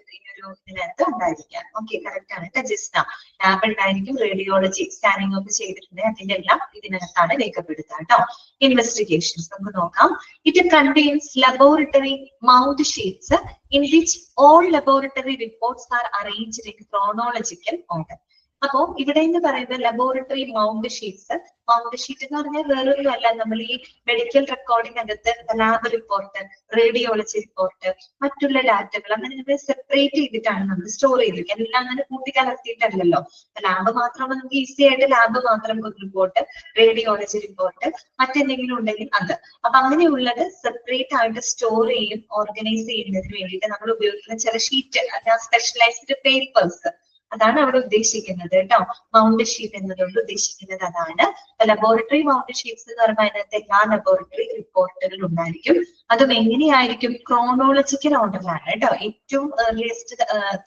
ഇതിനകത്ത് ഉണ്ടായിരിക്കാം. ഓക്കെ, കറക്റ്റ് ആണ് കേട്ടോ ജിസ്ന. ലാബ് ഉണ്ടായിരിക്കും, റേഡിയോളജി സ്കാനിങ് ഒക്കെ ചെയ്തിട്ടുണ്ടെങ്കിൽ അതിന്റെ എല്ലാം ഇതിനകത്താണ് രേഖപ്പെടുത്തുക കേട്ടോ. ഇൻവെസ്റ്റിഗേഷൻസ് നമുക്ക് നോക്കാം. It contains laboratory mount sheets in which all laboratory reports are arranged in chronological order. അപ്പോ ഇവിടെ എന്ന് പറയുന്നത് laboratory mount sheets. Mount sheet എന്ന് പറഞ്ഞാൽ വേറൊന്നും അല്ല, നമ്മൾ ഈ മെഡിക്കൽ റെക്കോർഡിംഗ് അകത്ത് ലാബ് റിപ്പോർട്ട്, റേഡിയോളജി റിപ്പോർട്ട്, മറ്റുള്ള ഡാറ്റകൾ അങ്ങനെ നമ്മൾ സെപ്പറേറ്റ് ചെയ്തിട്ടാണ് നമ്മൾ സ്റ്റോർ ചെയ്തിരിക്കുക. എല്ലാം അങ്ങനെ കൂട്ടിക്കലർത്തിയിട്ടല്ലല്ലോ. ലാബ് മാത്രം നമുക്ക് ഈസി ആയിട്ട് ലാബ് മാത്രം റിപ്പോർട്ട്, റേഡിയോളജി റിപ്പോർട്ട്, മറ്റെന്തെങ്കിലും ഉണ്ടെങ്കിൽ അത്. അപ്പൊ അങ്ങനെയുള്ളത് സെപ്പറേറ്റ് ആയിട്ട് സ്റ്റോർ ചെയ്യും, ഓർഗനൈസ് ചെയ്യുന്നതിന് വേണ്ടിയിട്ട് നമ്മൾ ഉപയോഗിക്കുന്ന ചില ഷീറ്റ്, സ്പെഷ്യലൈസ്ഡ് പേപ്പേഴ്സ്, അതാണ് അവിടെ ഉദ്ദേശിക്കുന്നത് കേട്ടോ. മൗണ്ട് ഷീറ്റ് എന്നതുകൊണ്ട് ഉദ്ദേശിക്കുന്നത് അതാണ്. ലബോറട്ടറി മൗണ്ട് ഷീറ്റ്സ് എന്ന് പറയുമ്പോൾ അതിനകത്ത് എല്ലാ ലബോറട്ടറി റിപ്പോർട്ടുകൾ ഉണ്ടായിരിക്കും. അതും എങ്ങനെയായിരിക്കും? ക്രോണോളജിക്കൽ ഓർഡറിലാണ് കേട്ടോ. ഏറ്റവും ഏർലിയസ്റ്റ്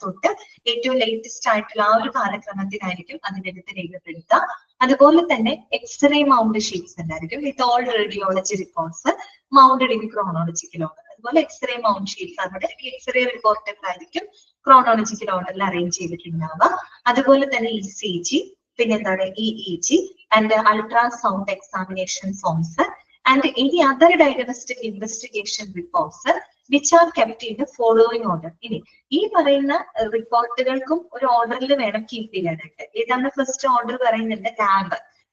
തൊട്ട് ഏറ്റവും ലേറ്റസ്റ്റ് ആയിട്ടുള്ള ആ ഒരു കാലക്രമത്തിലായിരിക്കും അതിനകത്ത് രേഖപ്പെടുത്തുക. അതുപോലെ തന്നെ എക്സ്റേ മൗണ്ട് ഷീറ്റ്സ് ഉണ്ടായിരിക്കും with all radiology reports mounted in chronological order. അതുപോലെ എക്സ്റേ മൗണ്ട് ഷീറ്റ്സ് അവിടെ എക്സ്റേ റിപ്പോർട്ടുകളായിരിക്കും ക്രോണോളജിക്കൽ ഓർഡറിൽ അറേഞ്ച് ചെയ്തിട്ടുണ്ടാവുക. അതുപോലെ തന്നെ ECG, പിന്നെ എന്താണ് EEG and ultrasound examination forms and any other diagnostic investigation reports which are kept in the following order. ഇനി ഈ പറയുന്ന റിപ്പോർട്ടുകൾക്കും ഒരു ഓർഡറിൽ വേണം കീപ്പ് ചെയ്യാനായിട്ട്. ഏതാണ് ഫസ്റ്റ് ഓർഡർ പറയുന്നുണ്ട്?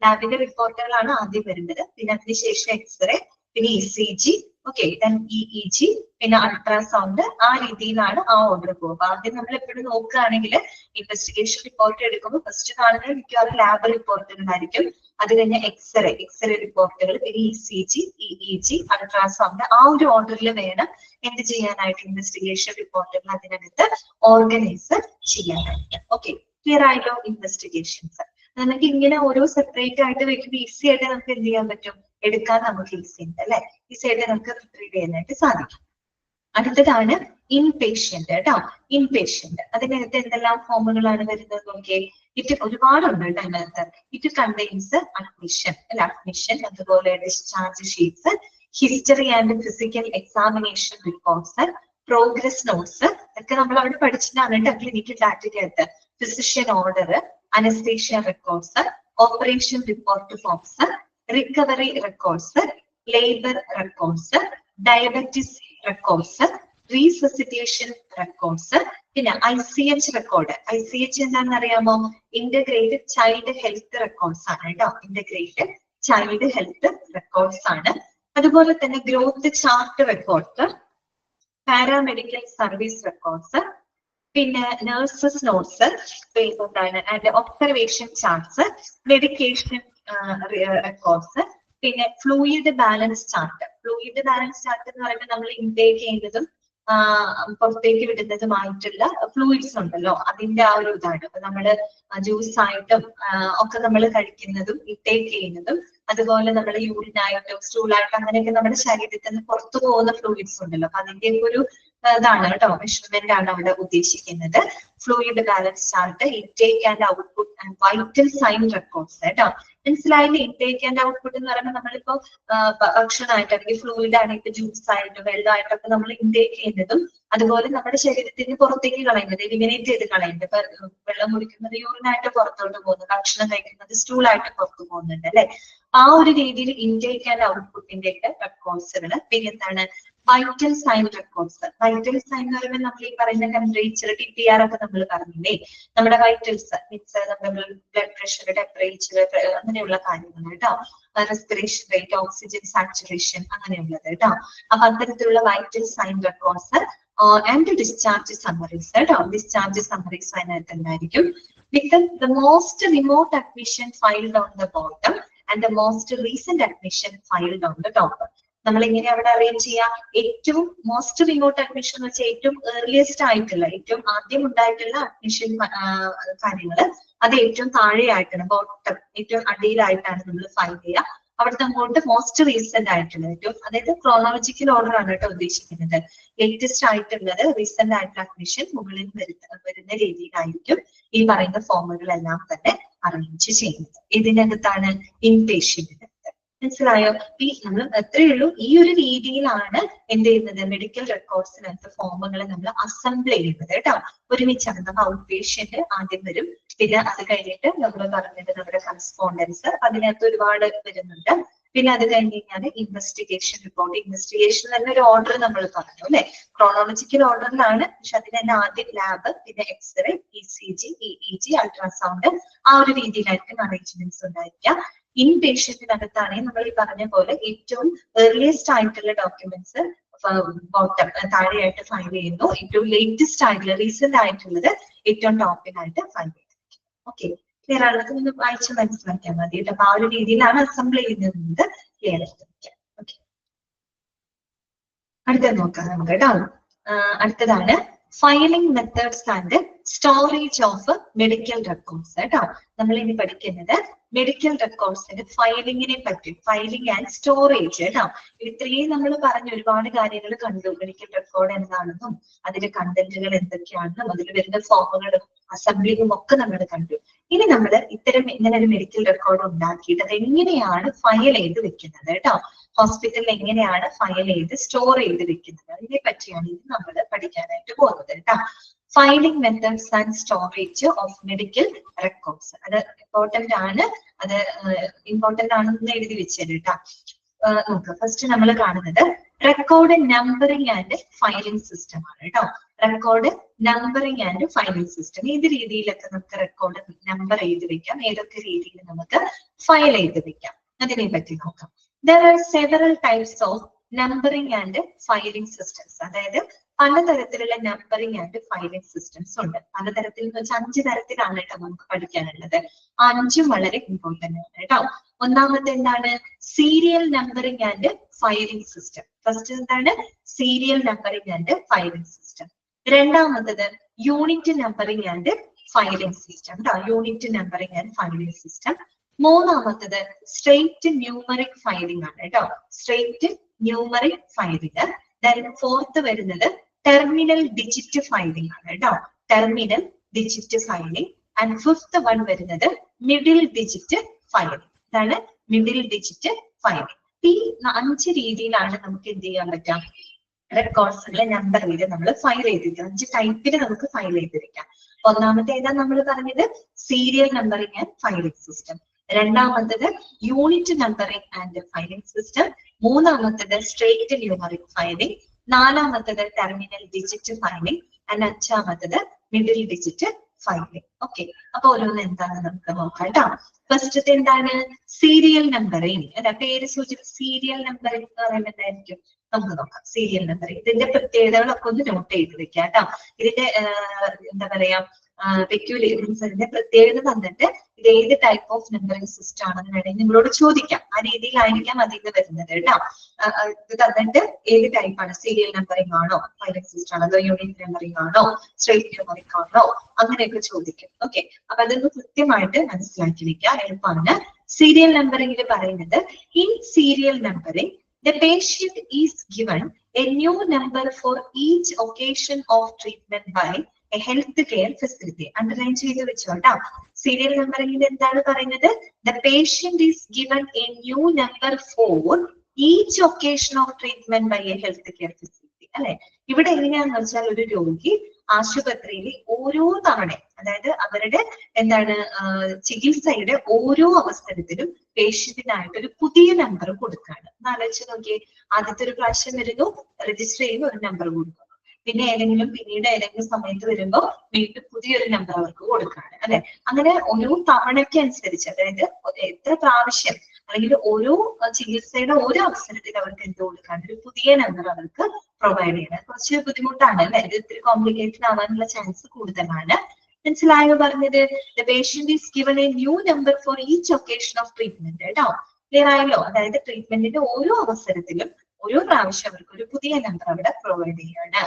ലാബിന്റെ റിപ്പോർട്ടുകളാണ് ആദ്യം വരുന്നത്, പിന്നെ അതിനുശേഷം എക്സ്റേ, പിന്നെ ECG, ഓക്കെ, ദെൻ EEG, പിന്നെ അൾട്രാസൗണ്ട്. ആ രീതിയിലാണ് ആ ഓർഡർ പോകുക. ആദ്യം നമ്മൾ എപ്പോഴും നോക്കുകയാണെങ്കിൽ ഇൻവെസ്റ്റിഗേഷൻ റിപ്പോർട്ട് എടുക്കുമ്പോൾ ഫസ്റ്റ് കാണുന്നത് മിക്കവാറും ലാബ് റിപ്പോർട്ടുകളായിരിക്കും. അത് കഴിഞ്ഞ എക്സ്റേ റിപ്പോർട്ടുകൾ, പിന്നെ ECG, EEG, അൾട്രാസൗണ്ട്. ആ ഒരു ഓർഡറിൽ വേണം എന്ത് ചെയ്യാനായിട്ട്? ഇൻവെസ്റ്റിഗേഷൻ റിപ്പോർട്ടുകൾ അതിനകത്ത് ഓർഗനൈസ് ചെയ്യാനായിട്ട്. ഓക്കെ, ക്ലിയർ ആയല്ലോ? ഇൻവെസ്റ്റിഗേഷൻസ് നമുക്ക് ഇങ്ങനെ ഓരോ സെപ്പറേറ്റ് ആയിട്ട് വെക്കുമ്പോൾ ഈസി ആയിട്ട് നമുക്ക് എന്ത് ചെയ്യാൻ പറ്റും? എടുക്കാൻ നമുക്ക് ഈസി ഉണ്ട് അല്ലെ, ഈസി ആയിട്ട് നമുക്ക് റിട്രീവ് ചെയ്യാനായിട്ട് സാധിക്കും. അടുത്തതാണ് ഇൻപേഷ്യന്റ് കേട്ടോ. ഇൻപേഷ്യന്റ് അതിനകത്ത് എന്തെല്ലാം ഫോമുകളാണ് വരുന്നത് നോക്കിയേ. ഇറ്റ് ഒരുപാടുണ്ട് കേട്ടോ അതിനകത്ത്. ഇറ്റ് കണ്ടെയ്ൻസ് അഡ്മിഷൻ അല്ലെ, അഡ്മിഷൻ, അതുപോലെ discharge sheets, history and physical examination reports, progress notes ഒക്കെ നമ്മൾ അവിടെ പഠിച്ചിട്ടാണ് കേട്ടോ ക്ലിനിക്കൽ ഡാറ്റയ്ക്കകത്ത്. Physician order, anaesthesia records, operation report forms, recovery records, labour records, diabetes records, resuscitation records, പിന്നെ ICH റെക്കോർഡ്. ICH എന്താണെന്ന് അറിയാമോ? ഇന്റഗ്രേറ്റഡ് ചൈൽഡ് ഹെൽത്ത് റെക്കോർഡ്സ് ആണ് കേട്ടോ. ഇന്റഗ്രേറ്റഡ് ചൈൽഡ് ഹെൽത്ത് റെക്കോർഡ്സ് ആണ്. അതുപോലെ തന്നെ growth chart records, paramedical service records, പിന്നെ nurses notes, എന്താണ് and observation charts, medication records, പിന്നെ fluid balance chart. Fluid balance chart എന്ന് പറയുമ്പോൾ നമ്മൾ ഇൻടേക്ക് ചെയ്യുന്നതും പുറത്തേക്ക് വിടുന്നതുമായിട്ടുള്ള ഫ്ലൂയിഡ്സ് ഉണ്ടല്ലോ, അതിന്റെ ആ ഒരു ഇതാണ്. അപ്പൊ നമ്മള് ജ്യൂസ് ആയിട്ടും ഒക്കെ നമ്മൾ കഴിക്കുന്നതും ഇൻടേക്ക് ചെയ്യുന്നതും, അതുപോലെ നമ്മൾ യൂറിനായിട്ടും സ്റ്റൂളായിട്ടും അങ്ങനെയൊക്കെ നമ്മുടെ ശരീരത്തിൽ നിന്ന് പുറത്തു പോകുന്ന ഫ്ലൂയിഡ്സ് ഉണ്ടല്ലോ. അപ്പൊ അതിന്റെ ഒരു ഇതാണ് കേട്ടോ, മെഷർമെന്റ് ആണ് അവിടെ ഉദ്ദേശിക്കുന്നത്. Fluid balance chart, intake and output and vital sign records കേട്ടോ. മനസ്സിലായില്ലേ? ഇൻടേക്ക് ആൻഡ് ഔട്ട്പുട്ട് എന്ന് പറയുമ്പോൾ നമ്മളിപ്പോ ഭക്ഷണമായിട്ട് അല്ലെങ്കിൽ ഫ്ലൂയിഡ് ആയിട്ട് ജ്യൂസ് ആയിട്ടും വെള്ളമായിട്ടൊക്കെ നമ്മൾ ഇൻടേക്ക് ചെയ്യുന്നതും, അതുപോലെ നമ്മുടെ ശരീരത്തിന് പുറത്തേക്ക് കളയുന്നത്, എലിമിനേറ്റ് ചെയ്ത് കളയുന്നത്. ഇപ്പൊ വെള്ളം കുടിക്കുന്നത് യൂറിനായിട്ട് പുറത്തോട്ട് പോകുന്നു, ഭക്ഷണം കഴിക്കുന്നത് സ്റ്റൂളായിട്ട് പുറത്തു പോകുന്നുണ്ട് അല്ലെ. ആ ഒരു രീതിയിൽ ഇൻടേക്ക് ആൻഡ് ഔട്ട്പുട്ടിന്റെ ഒക്കെ റെക്കോർഡ്സുകൾ. പിന്നെ എന്താണ്? Vital sign records. Vital sign എന്ന് പറയുമ്പോൾ നമ്മൾ ഈ പറയുന്ന ടെമ്പറേച്ചർ TPR ഒക്കെ നമ്മൾ പറഞ്ഞില്ലേ, നമ്മുടെ വൈറ്റൽസ് മീൻസ് നമ്മുടെ ബ്ലഡ് പ്രഷർ, ടെമ്പറേച്ചർ, അങ്ങനെയുള്ള കാര്യങ്ങൾ കേട്ടോ. റെസ്പിറേഷൻ റേറ്റ്, ഓക്സിജൻ സാച്ചുറേഷൻ, അങ്ങനെയുള്ളത് കേട്ടോ. അപ്പൊ അത്തരത്തിലുള്ള vital sign records and discharge summaries കേട്ടോ. ഡിസ്ചാർജ് സമ്മറീസ് അതിനകത്ത് ഉണ്ടായിരിക്കും. With the most remote admission filed on the bottom and the most recent admission filed on the top. നമ്മൾ എങ്ങനെ അവിടെ അറേഞ്ച് ചെയ്യാം? ഏറ്റവും മോസ്റ്റ് റിമോട്ട് അഡ്മിഷൻ എന്ന് വെച്ചാൽ ഏറ്റവും ഏർലിയസ്റ്റ് ആയിട്ടുള്ള, ഏറ്റവും ആദ്യം ഉണ്ടായിട്ടുള്ള അഡ്മിഷൻ കാര്യങ്ങൾ അത് ഏറ്റവും താഴെയായിട്ടാണ്, ബോട്ടം ഏറ്റവും അടിയിലായിട്ടാണ് നമ്മൾ ഫൈൽ ചെയ്യുക. അവിടുത്തെ അങ്ങോട്ട് മോസ്റ്റ് റീസെന്റ് ആയിട്ടുള്ള ഏറ്റവും, അതായത് ക്രോണോളജിക്കൽ ഓർഡർ ആണ് കേട്ടോ ഉദ്ദേശിക്കുന്നത്. ലേറ്റസ്റ്റ് ആയിട്ടുള്ളത് റീസെന്റ് ആയിട്ടുള്ള അഡ്മിഷൻ മുകളിൽ വരുന്ന രീതിയിലായിരിക്കും ഈ പറയുന്ന ഫോമുകളെല്ലാം തന്നെ അറേഞ്ച് ചെയ്യുന്നത്. ഇതിനകത്താണ് ഇൻപേഷ്യന്റിന്. മനസ്സിലായോ? ഈ നമ്മൾ എത്രയേ ഉള്ളൂ, ഈ ഒരു രീതിയിലാണ് എന്ത് ചെയ്യുന്നത്, മെഡിക്കൽ റെക്കോർഡ്സിനകത്ത് ഫോമുകൾ നമ്മൾ അസംബിൾ ചെയ്യുന്നത് കേട്ടോ. ഒരുമിച്ചാണ് നമ്മൾ ഔട്ട് പേഷ്യന്റ് ആദ്യം വരും, പിന്നെ അത് കഴിഞ്ഞിട്ട് നമ്മൾ പറഞ്ഞിട്ട് നമ്മുടെ കറസ്പോണ്ടൻസ്, അതിനകത്ത് ഒരുപാട് വരുന്നുണ്ട്. പിന്നെ അത് കഴിഞ്ഞ് കഴിഞ്ഞാൽ ഇൻവെസ്റ്റിഗേഷൻ റിപ്പോർട്ട്. ഇൻവെസ്റ്റിഗേഷൻ തന്നെ ഒരു ഓർഡർ നമ്മൾ പറഞ്ഞു അല്ലെ, ക്രോണോളജിക്കൽ ഓർഡറിലാണ്. പക്ഷെ അതിന് തന്നെ ആദ്യം ലാബ്, പിന്നെ എക്സ്റേ, ECG, EEG, അൾട്രാസൗണ്ട്, ആ ഒരു രീതിയിലായിരിക്കും അറേഞ്ച്മെന്റ്സ് ഉണ്ടായിരിക്കുക. ഇൻ പേഷ്യന്റിനകത്താണെങ്കിൽ നമ്മൾ ഈ പറഞ്ഞ പോലെ ഏറ്റവും ഏർലിയസ്റ്റ് ആയിട്ടുള്ള ഡോക്യുമെന്റ്സ് ബോട്ടം താഴെയായിട്ട് ഫയൽ ചെയ്യുന്നു. ഏറ്റവും ലേറ്റസ്റ്റ് ആയിട്ടുള്ള റീസെന്റ് ആയിട്ടുള്ളത് ഏറ്റവും ടോപ്പിലായിട്ട് ഫയൽ ചെയ്യുന്നു. ഓക്കെ, ക്ലിയർ ആണത്? ഒന്ന് വായിച്ച് മനസ്സിലാക്കിയാൽ മതി കേട്ടോ. അപ്പൊ ആ ഒരു രീതിയിലാണ് അസംബിൾ ചെയ്യുന്നത്. ക്ലിയർ ആയിട്ട് വെക്കാം. ഓക്കെ, അടുത്തത് നോക്കാം നമുക്ക് കേട്ടോ. അടുത്തതാണ് filing methods and storage of medical records കേട്ടോ. നമ്മൾ ഇനി പഠിക്കുന്നത് മെഡിക്കൽ റെക്കോർഡ്സിന്റെ ഫയലിങ്ങിനെ പറ്റി, ഫയലിംഗ് ആൻഡ് സ്റ്റോറേജ് കേട്ടോ. ഇത്രയും നമ്മൾ പറഞ്ഞ ഒരുപാട് കാര്യങ്ങൾ കണ്ടു. മെഡിക്കൽ റെക്കോർഡ് എന്താണെന്നും അതിന്റെ കണ്ടന്റുകൾ എന്തൊക്കെയാണെന്നും അതിൽ വരുന്ന ഫോമുകളും അസംബ്ലിങ്ങും ഒക്കെ നമ്മൾ കണ്ടു. ഇനി നമ്മൾ ഇങ്ങനെ ഒരു മെഡിക്കൽ റെക്കോർഡ് ഉണ്ടാക്കിയിട്ട് അത് എങ്ങനെയാണ് ഫയൽ ചെയ്ത് വെക്കുന്നത് കേട്ടോ. ഹോസ്പിറ്റലിൽ എങ്ങനെയാണ് ഫയൽ ചെയ്ത് സ്റ്റോർ ചെയ്ത് വെക്കുന്നത്, അതിനെ പറ്റിയാണ് ഇനി നമ്മൾ പഠിക്കാനായിട്ട് പോകുന്നത് കേട്ടോ. Filing methods and storage of medical records. അത് ഇമ്പോർട്ടന്റ് ആണ്, അത് ഇമ്പോർട്ടന്റ് ആണെന്ന് എഴുതി വെച്ചത് കേട്ടോ. നോക്കുക, ഫസ്റ്റ് നമ്മൾ കാണുന്നത് record numbering and filing system ആണ് കേട്ടോ. Record numbering and filing system. ഏത് രീതിയിലൊക്കെ നമുക്ക് റെക്കോർഡ് നമ്പർ ചെയ്ത് വെക്കാം, ഏതൊക്കെ രീതിയിൽ നമുക്ക് ഫയൽ ചെയ്ത് വെക്കാം, അതിനെ പറ്റി നോക്കാം. There are several types of numbering and filing systems. അതായത് പലതരത്തിലുള്ള നമ്പറിംഗ് ആൻഡ് ഫയലിംഗ് സിസ്റ്റംസ് ഉണ്ട്. പലതരത്തിൽ എന്ന് വെച്ചാൽ 5 തരത്തിലാണ് കേട്ടോ നമുക്ക് പഠിക്കാനുള്ളത്. 5 വളരെ ഇമ്പോർട്ടന്റ് ആണ് കേട്ടോ. ഒന്നാമത്തെ എന്താണ്? Serial numbering and filing system. First എന്താണ്? Serial numbering and filing system. രണ്ടാമത്തത് unit numbering and filing system കേട്ടോ. Unit numbering and filing system. മൂന്നാമത്തത് സ്ട്രെയിറ്റ് ന്യൂമറിക് ഫയലിംഗ് ആണ് കേട്ടോ. Straight numeric filing. Then fourth വരുന്നത് ടെർമിനൽ ഡിജിറ്റ് ഫയലിംഗ് ആണ് കേട്ടോ. Terminal digit filing. And fifth one വരുന്നത് middle digit filing. ഇതാണ് മിഡിൽ ഡിജിറ്റ് ഫയലിംഗ്. ഈ 5 രീതിയിലാണ് നമുക്ക് എന്ത് ചെയ്യാൻ പറ്റാം, റെക്കോർഡ്സുകളെ നമ്പർ ചെയ്ത് നമ്മൾ ഫയൽ ചെയ്തിരിക്കാം. 5 ടൈപ്പിൽ നമുക്ക് ഫയൽ ചെയ്തിരിക്കാം. ഒന്നാമത്തെ ഏതാ നമ്മൾ പറഞ്ഞത്? Serial numbering and filing system. രണ്ടാമത്തത് unit numbering and filing system. മൂന്നാമത്തത് സ്ട്രെയിറ്റ് ന്യൂമറിക് ഫയലിംഗ്. നാലാമത്തത് ടെർമിനൽ ഡിജിറ്റ് ഫയലിംഗ്. ആൻഡ് അഞ്ചാമത്തത് മിഡിൽ ഡിജിറ്റ് ഫയലിംഗ്. ഓക്കെ, അപ്പൊ ഓരോന്ന് എന്താണെന്ന് നമുക്ക് നോക്കാം കേട്ടോ. ഫസ്റ്റത്തെ എന്താണ്? Serial numbering. അതാ പേര് സൂചിപ്പിച്ച സീരിയൽ നമ്പറിംഗ് എന്ന് പറയുമ്പോൾ എന്തായിരിക്കും? നമുക്ക് നോക്കാം. സീരിയൽ നമ്പറിംഗ്, ഇതിന്റെ പ്രത്യേകതകളൊക്കെ ഒന്ന് നോട്ട് ചെയ്ത് വെക്കാം കേട്ടോ. ഇതിന്റെ എന്താ പറയാ പെക്യുലിയറിറ്റീസ്, അതിന്റെ പ്രത്യേകത തന്നിട്ട് ഇത് ഏത് ടൈപ്പ് ഓഫ് നമ്പറിംഗ് സിസ്റ്റം ആണെന്ന് വേണമെങ്കിൽ നിങ്ങളോട് ചോദിക്കാം. ആ രീതിയിലായിരിക്കാം അതിന് വരുന്നത് കേട്ടോ. ഇത് തന്നിട്ട് ഏത് ടൈപ്പാണ്, സീരിയൽ നമ്പറിംഗ് ആണോ, ഫയലിംഗ് സിസ്റ്റം ആണോ, അതോ യൂണിറ്റ് നമ്പറിംഗ് ആണോ, സ്ട്രെയിറ്റ് ന്യൂമറിക് ആണോ, അങ്ങനെയൊക്കെ ചോദിക്കും. ഓക്കെ, അപ്പൊ അതൊന്ന് കൃത്യമായിട്ട് മനസ്സിലാക്കി വെക്കുക, എളുപ്പമാണ്. സീരിയൽ നമ്പറിംഗിൽ പറയുന്നത്, in serial numbering the patient is given a new number for each occasion of treatment by a health care facility. Underline ചെയ്ത് വെച്ചോട്ടോ. സീരിയൽ നമ്പറിംഗിൽ എന്താണ് പറയുന്നത്? The patient is given a new number for each occasion of treatment by a health care facility. അല്ലെ, ഇവിടെ എങ്ങനെയാന്ന് വെച്ചാൽ ഒരു രോഗി ആശുപത്രിയിൽ ഓരോ തവണ, അതായത് അവരുടെ എന്താണ് ചികിത്സയുടെ ഓരോ അവസരത്തിലും പേഷ്യന്റിനായിട്ട് ഒരു പുതിയ നമ്പർ കൊടുക്കുകയാണ്. ആലോചിച്ച് നോക്കിയേ. ആദ്യത്തെ ഒരു പ്രാവശ്യം വരുന്നു, രജിസ്റ്റർ ചെയ്യുന്ന ഒരു നമ്പർ കൊടുക്കുന്നു. പിന്നെ പിന്നീട് ഏതെങ്കിലും സമയത്ത് വരുമ്പോൾ വീണ്ടും പുതിയൊരു നമ്പർ അവർക്ക് കൊടുക്കുകയാണ് അല്ലെ. അങ്ങനെ ഓരോ തവണയ്ക്ക് അനുസരിച്ച്, അതായത് എത്ര പ്രാവശ്യം അല്ലെങ്കിൽ ഓരോ ചികിത്സയുടെ ഓരോ അവസരത്തിൽ അവർക്ക് എന്ത് കൊടുക്കാണ്, ഒരു പുതിയ നമ്പർ അവർക്ക് പ്രൊവൈഡ് ചെയ്യണം. കുറച്ച് ബുദ്ധിമുട്ടാണ് അല്ലെ, ഇത് ഇത്തിരി കോംപ്ലിക്കേറ്റഡ് ആവാനുള്ള ചാൻസ് കൂടുതലാണ്. മനസ്സിലായോ പറഞ്ഞത്? The patient is given A new number for each occasion of treatment. കേട്ടോ, ക്ലിയർ ആയല്ലോ? അതായത് ട്രീറ്റ്മെന്റിന്റെ ഓരോ അവസരത്തിലും ഓരോ പ്രാവശ്യം അവർക്ക് ഒരു പുതിയ നമ്പർ അവിടെ പ്രൊവൈഡ് ചെയ്യാണ്.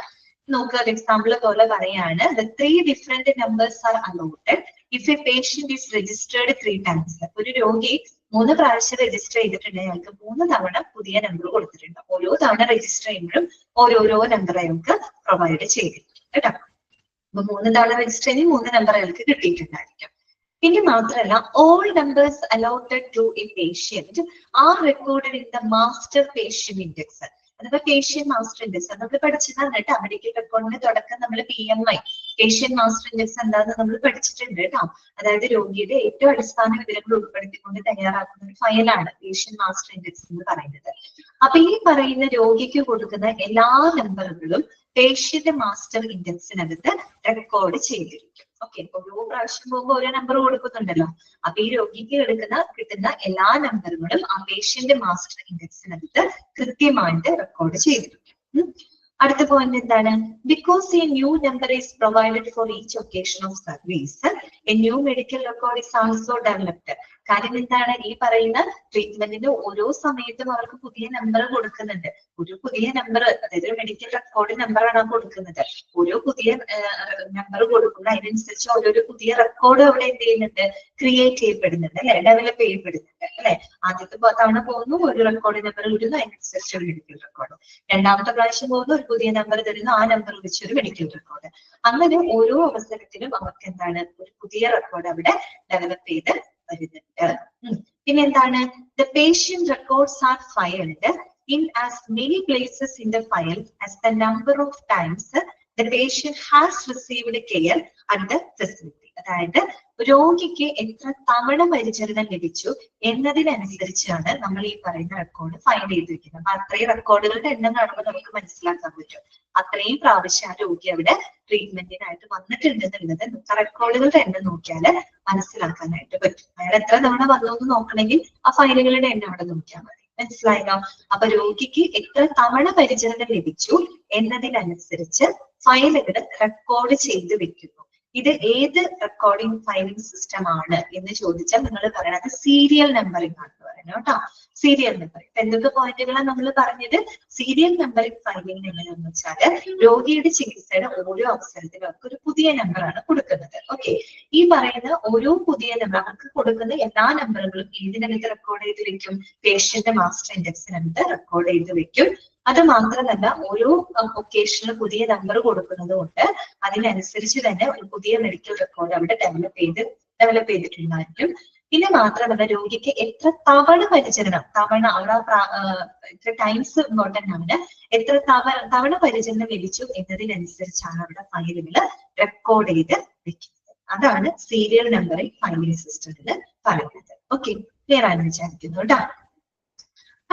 നോക്കുക, എക്സാമ്പിൾ പോലെ പറയാണ്, the 3 different numbers are allotted if a patient is registered 3 times. ഒരു രോഗി 3 പ്രാവശ്യം രജിസ്റ്റർ ചെയ്തിട്ടുണ്ടെങ്കിൽ അയാൾക്ക് 3 തവണ പുതിയ നമ്പർ കൊടുത്തിട്ടുണ്ട്. ഓരോ തവണ രജിസ്റ്റർ ചെയ്യുമ്പോഴും ഓരോരോ നമ്പർ അയാൾക്ക് പ്രൊവൈഡ് ചെയ്തിട്ടുണ്ട്. കേട്ടോ, അപ്പൊ 3 തവണ രജിസ്റ്റർ ചെയ്ത് 3 നമ്പർ അയാൾക്ക് കിട്ടിയിട്ടുണ്ടായിരിക്കും. പിന്നെ മാത്രമല്ല, all numbers allotted to a patient are recorded in the master patient index. അഥവാ പേഷ്യന്റ് മാസ്റ്റർ ഇൻഡെക്സ് നമ്മൾ പഠിച്ചതാണ് കേട്ടോ. മെഡിക്കൽ റെക്കോർഡിന്റെ തുടക്കം നമ്മൾ PMI, പേഷ്യന്റ് മാസ്റ്റർ ഇൻഡെക്സ് എന്താണെന്ന് നമ്മൾ പഠിച്ചിട്ടുണ്ട് കേട്ടോ. അതായത് രോഗിയുടെ ഏറ്റവും അടിസ്ഥാന വിവരങ്ങൾ ഉൾപ്പെടുത്തിക്കൊണ്ട് തയ്യാറാക്കുന്ന ഒരു ഫയലാണ് പേഷ്യന്റ് മാസ്റ്റർ ഇൻഡെക്സ് എന്ന് പറയുന്നത്. അപ്പൊ ഈ പറയുന്ന രോഗിക്ക് കൊടുക്കുന്ന എല്ലാ നമ്പറുകളും പേഷ്യന്റ് മാസ്റ്റർ ഇൻഡെക്സിനകത്ത് റെക്കോർഡ് ചെയ്തിരിക്കും. ഓക്കെ, ഓരോ പ്രാവശ്യം പോകുമ്പോൾ ഓരോ നമ്പർ കൊടുക്കുന്നുണ്ടല്ലോ. അപ്പൊ ഈ രോഗിക്ക് കിട്ടുന്ന എല്ലാ നമ്പറുകളും ആ പേഷ്യന്റ് മാസ്റ്റർ ഇൻഡെക്സിനകത്ത് കൃത്യമായിട്ട് റെക്കോർഡ് ചെയ്തിരിക്കും. അടുത്ത പോയിന്റ് എന്താണ്? Because A new number is provided for each occasion of service, A new medical record is also developed. കാര്യം എന്താണ്? ഈ പറയുന്ന ട്രീറ്റ്മെന്റിന്റെ ഓരോ സമയത്തും അവർക്ക് പുതിയ നമ്പർ കൊടുക്കുന്നുണ്ട്. ഒരു പുതിയ നമ്പർ, അതായത് ഒരു മെഡിക്കൽ റെക്കോർഡ് നമ്പറാണ് കൊടുക്കുന്നത്. ഓരോ പുതിയ നമ്പർ കൊടുക്കുമ്പോൾ അതിനനുസരിച്ച് ഓരോരോ പുതിയ റെക്കോർഡ് അവിടെ എന്ത് ചെയ്യുന്നുണ്ട്, ക്രിയേറ്റ് ചെയ്യപ്പെടുന്നുണ്ട് അല്ലെ, ഡെവലപ്പ് ചെയ്യപ്പെടുന്നുണ്ട് അല്ലെ. ആദ്യത്തെ തവണ പോകുന്നു, ഒരു റെക്കോർഡ് നമ്പർ ഇടുന്നു, അതിനനുസരിച്ച് ഒരു മെഡിക്കൽ റെക്കോർഡ്. രണ്ടാമത്തെ പ്രാവശ്യം പോകുന്നു, ഒരു പുതിയ നമ്പർ തരുന്നു, ആ നമ്പർ വെച്ച് ഒരു മെഡിക്കൽ റെക്കോർഡ്. അങ്ങനെ ഓരോ അവസരത്തിലും അവർക്ക് എന്താണ്, ഒരു പുതിയ റെക്കോർഡ് അവിടെ ഡെവലപ്പ് ചെയ്ത് വരുന്നുണ്ട്. പിന്നെ എന്താണ്? The patient records are filed in as many places in the file as the number of times the patient has received care at the facility. അതായത് രോഗിക്ക് എത്ര തവണ പരിചരണം ലഭിച്ചു എന്നതിനനുസരിച്ചാണ് നമ്മൾ ഈ പറയുന്ന റെക്കോർഡ് ഫൈൽ ചെയ്ത് വെക്കുന്നത്. അപ്പൊ അത്രയും റെക്കോർഡുകളുടെ എണ്ണം കാണുമ്പോൾ നമുക്ക് മനസ്സിലാക്കാൻ പറ്റും അത്രയും പ്രാവശ്യം ആ രോഗി അവിടെ ട്രീറ്റ്മെന്റിനായിട്ട് വന്നിട്ടുണ്ടെന്നുള്ളത് റെക്കോർഡുകളുടെ എണ്ണം നോക്കിയാൽ മനസ്സിലാക്കാനായിട്ട് പറ്റും. അയാൾ എത്ര തവണ വന്നു എന്ന് നോക്കണമെങ്കിൽ ആ ഫയലുകളുടെ എണ്ണം അവിടെ നോക്കിയാൽ മതി. മനസ്സിലായല്ലോ? അപ്പൊ രോഗിക്ക് എത്ര തവണ പരിചരണം ലഭിച്ചു എന്നതിനനുസരിച്ച് ഫയലുകൾ റെക്കോർഡ് ചെയ്ത് വെക്കുന്നു. ഇത് ഏത് റെക്കോർഡിംഗ് ഫയലിംഗ് സിസ്റ്റം ആണ് എന്ന് ചോദിച്ചാൽ നിങ്ങൾ പറയുന്നത് സീരിയൽ നമ്പറിംഗ് ആണെന്ന് പറയുന്നത് കേട്ടോ. Serial numbering. ഇപ്പൊ എന്തൊക്കെ പോയിന്റുകളാണ് നമ്മൾ പറഞ്ഞത്? സീരിയൽ നമ്പറിംഗ് ഫയലിംഗ് എങ്ങനെയാണെന്ന് വെച്ചാല് രോഗിയുടെ ചികിത്സയുടെ ഓരോ അവസരത്തിലും അവർക്ക് ഒരു പുതിയ നമ്പറാണ് കൊടുക്കുന്നത്. ഓക്കെ, ഈ പറയുന്ന ഓരോ പുതിയ നമ്പർ അവർക്ക് കൊടുക്കുന്ന എല്ലാ നമ്പറുകളും ഏതിനകത്ത് റെക്കോർഡ് ചെയ്ത് വെക്കും? പേഷ്യന്റ് മാസ്റ്റർ ഇൻഡെക്സിനകത്ത് റെക്കോർഡ് ചെയ്ത് വെക്കും. അത് മാത്രമല്ല, ഓരോ ഒക്കേഷനിൽ പുതിയ നമ്പർ കൊടുക്കുന്നത് കൊണ്ട് അതിനനുസരിച്ച് തന്നെ ഒരു പുതിയ മെഡിക്കൽ റെക്കോർഡ് അവിടെ ഡെവലപ്പ് ചെയ്തിട്ടുണ്ടായിരിക്കും. പിന്നെ മാത്രമല്ല, രോഗിക്ക് എത്ര തവണ പരിചരണം, അവിടെ എത്ര ടൈംസ് ഇമ്പോർട്ടന്റ് ആണ്, എത്ര തവണ പരിചരണം ലഭിച്ചു എന്നതിനനുസരിച്ചാണ് അവിടെ ഫയലുകൾ റെക്കോർഡ് ചെയ്ത് വെക്കുന്നത്. അതാണ് സീരിയൽ നമ്പറിംഗ് ഫയലിംഗ് സിസ്റ്റത്തിൽ പറയുന്നത്. ഓക്കെ, ക്ലിയർ ആണെന്ന് വിചാരിക്കുന്നു കേട്ടോ.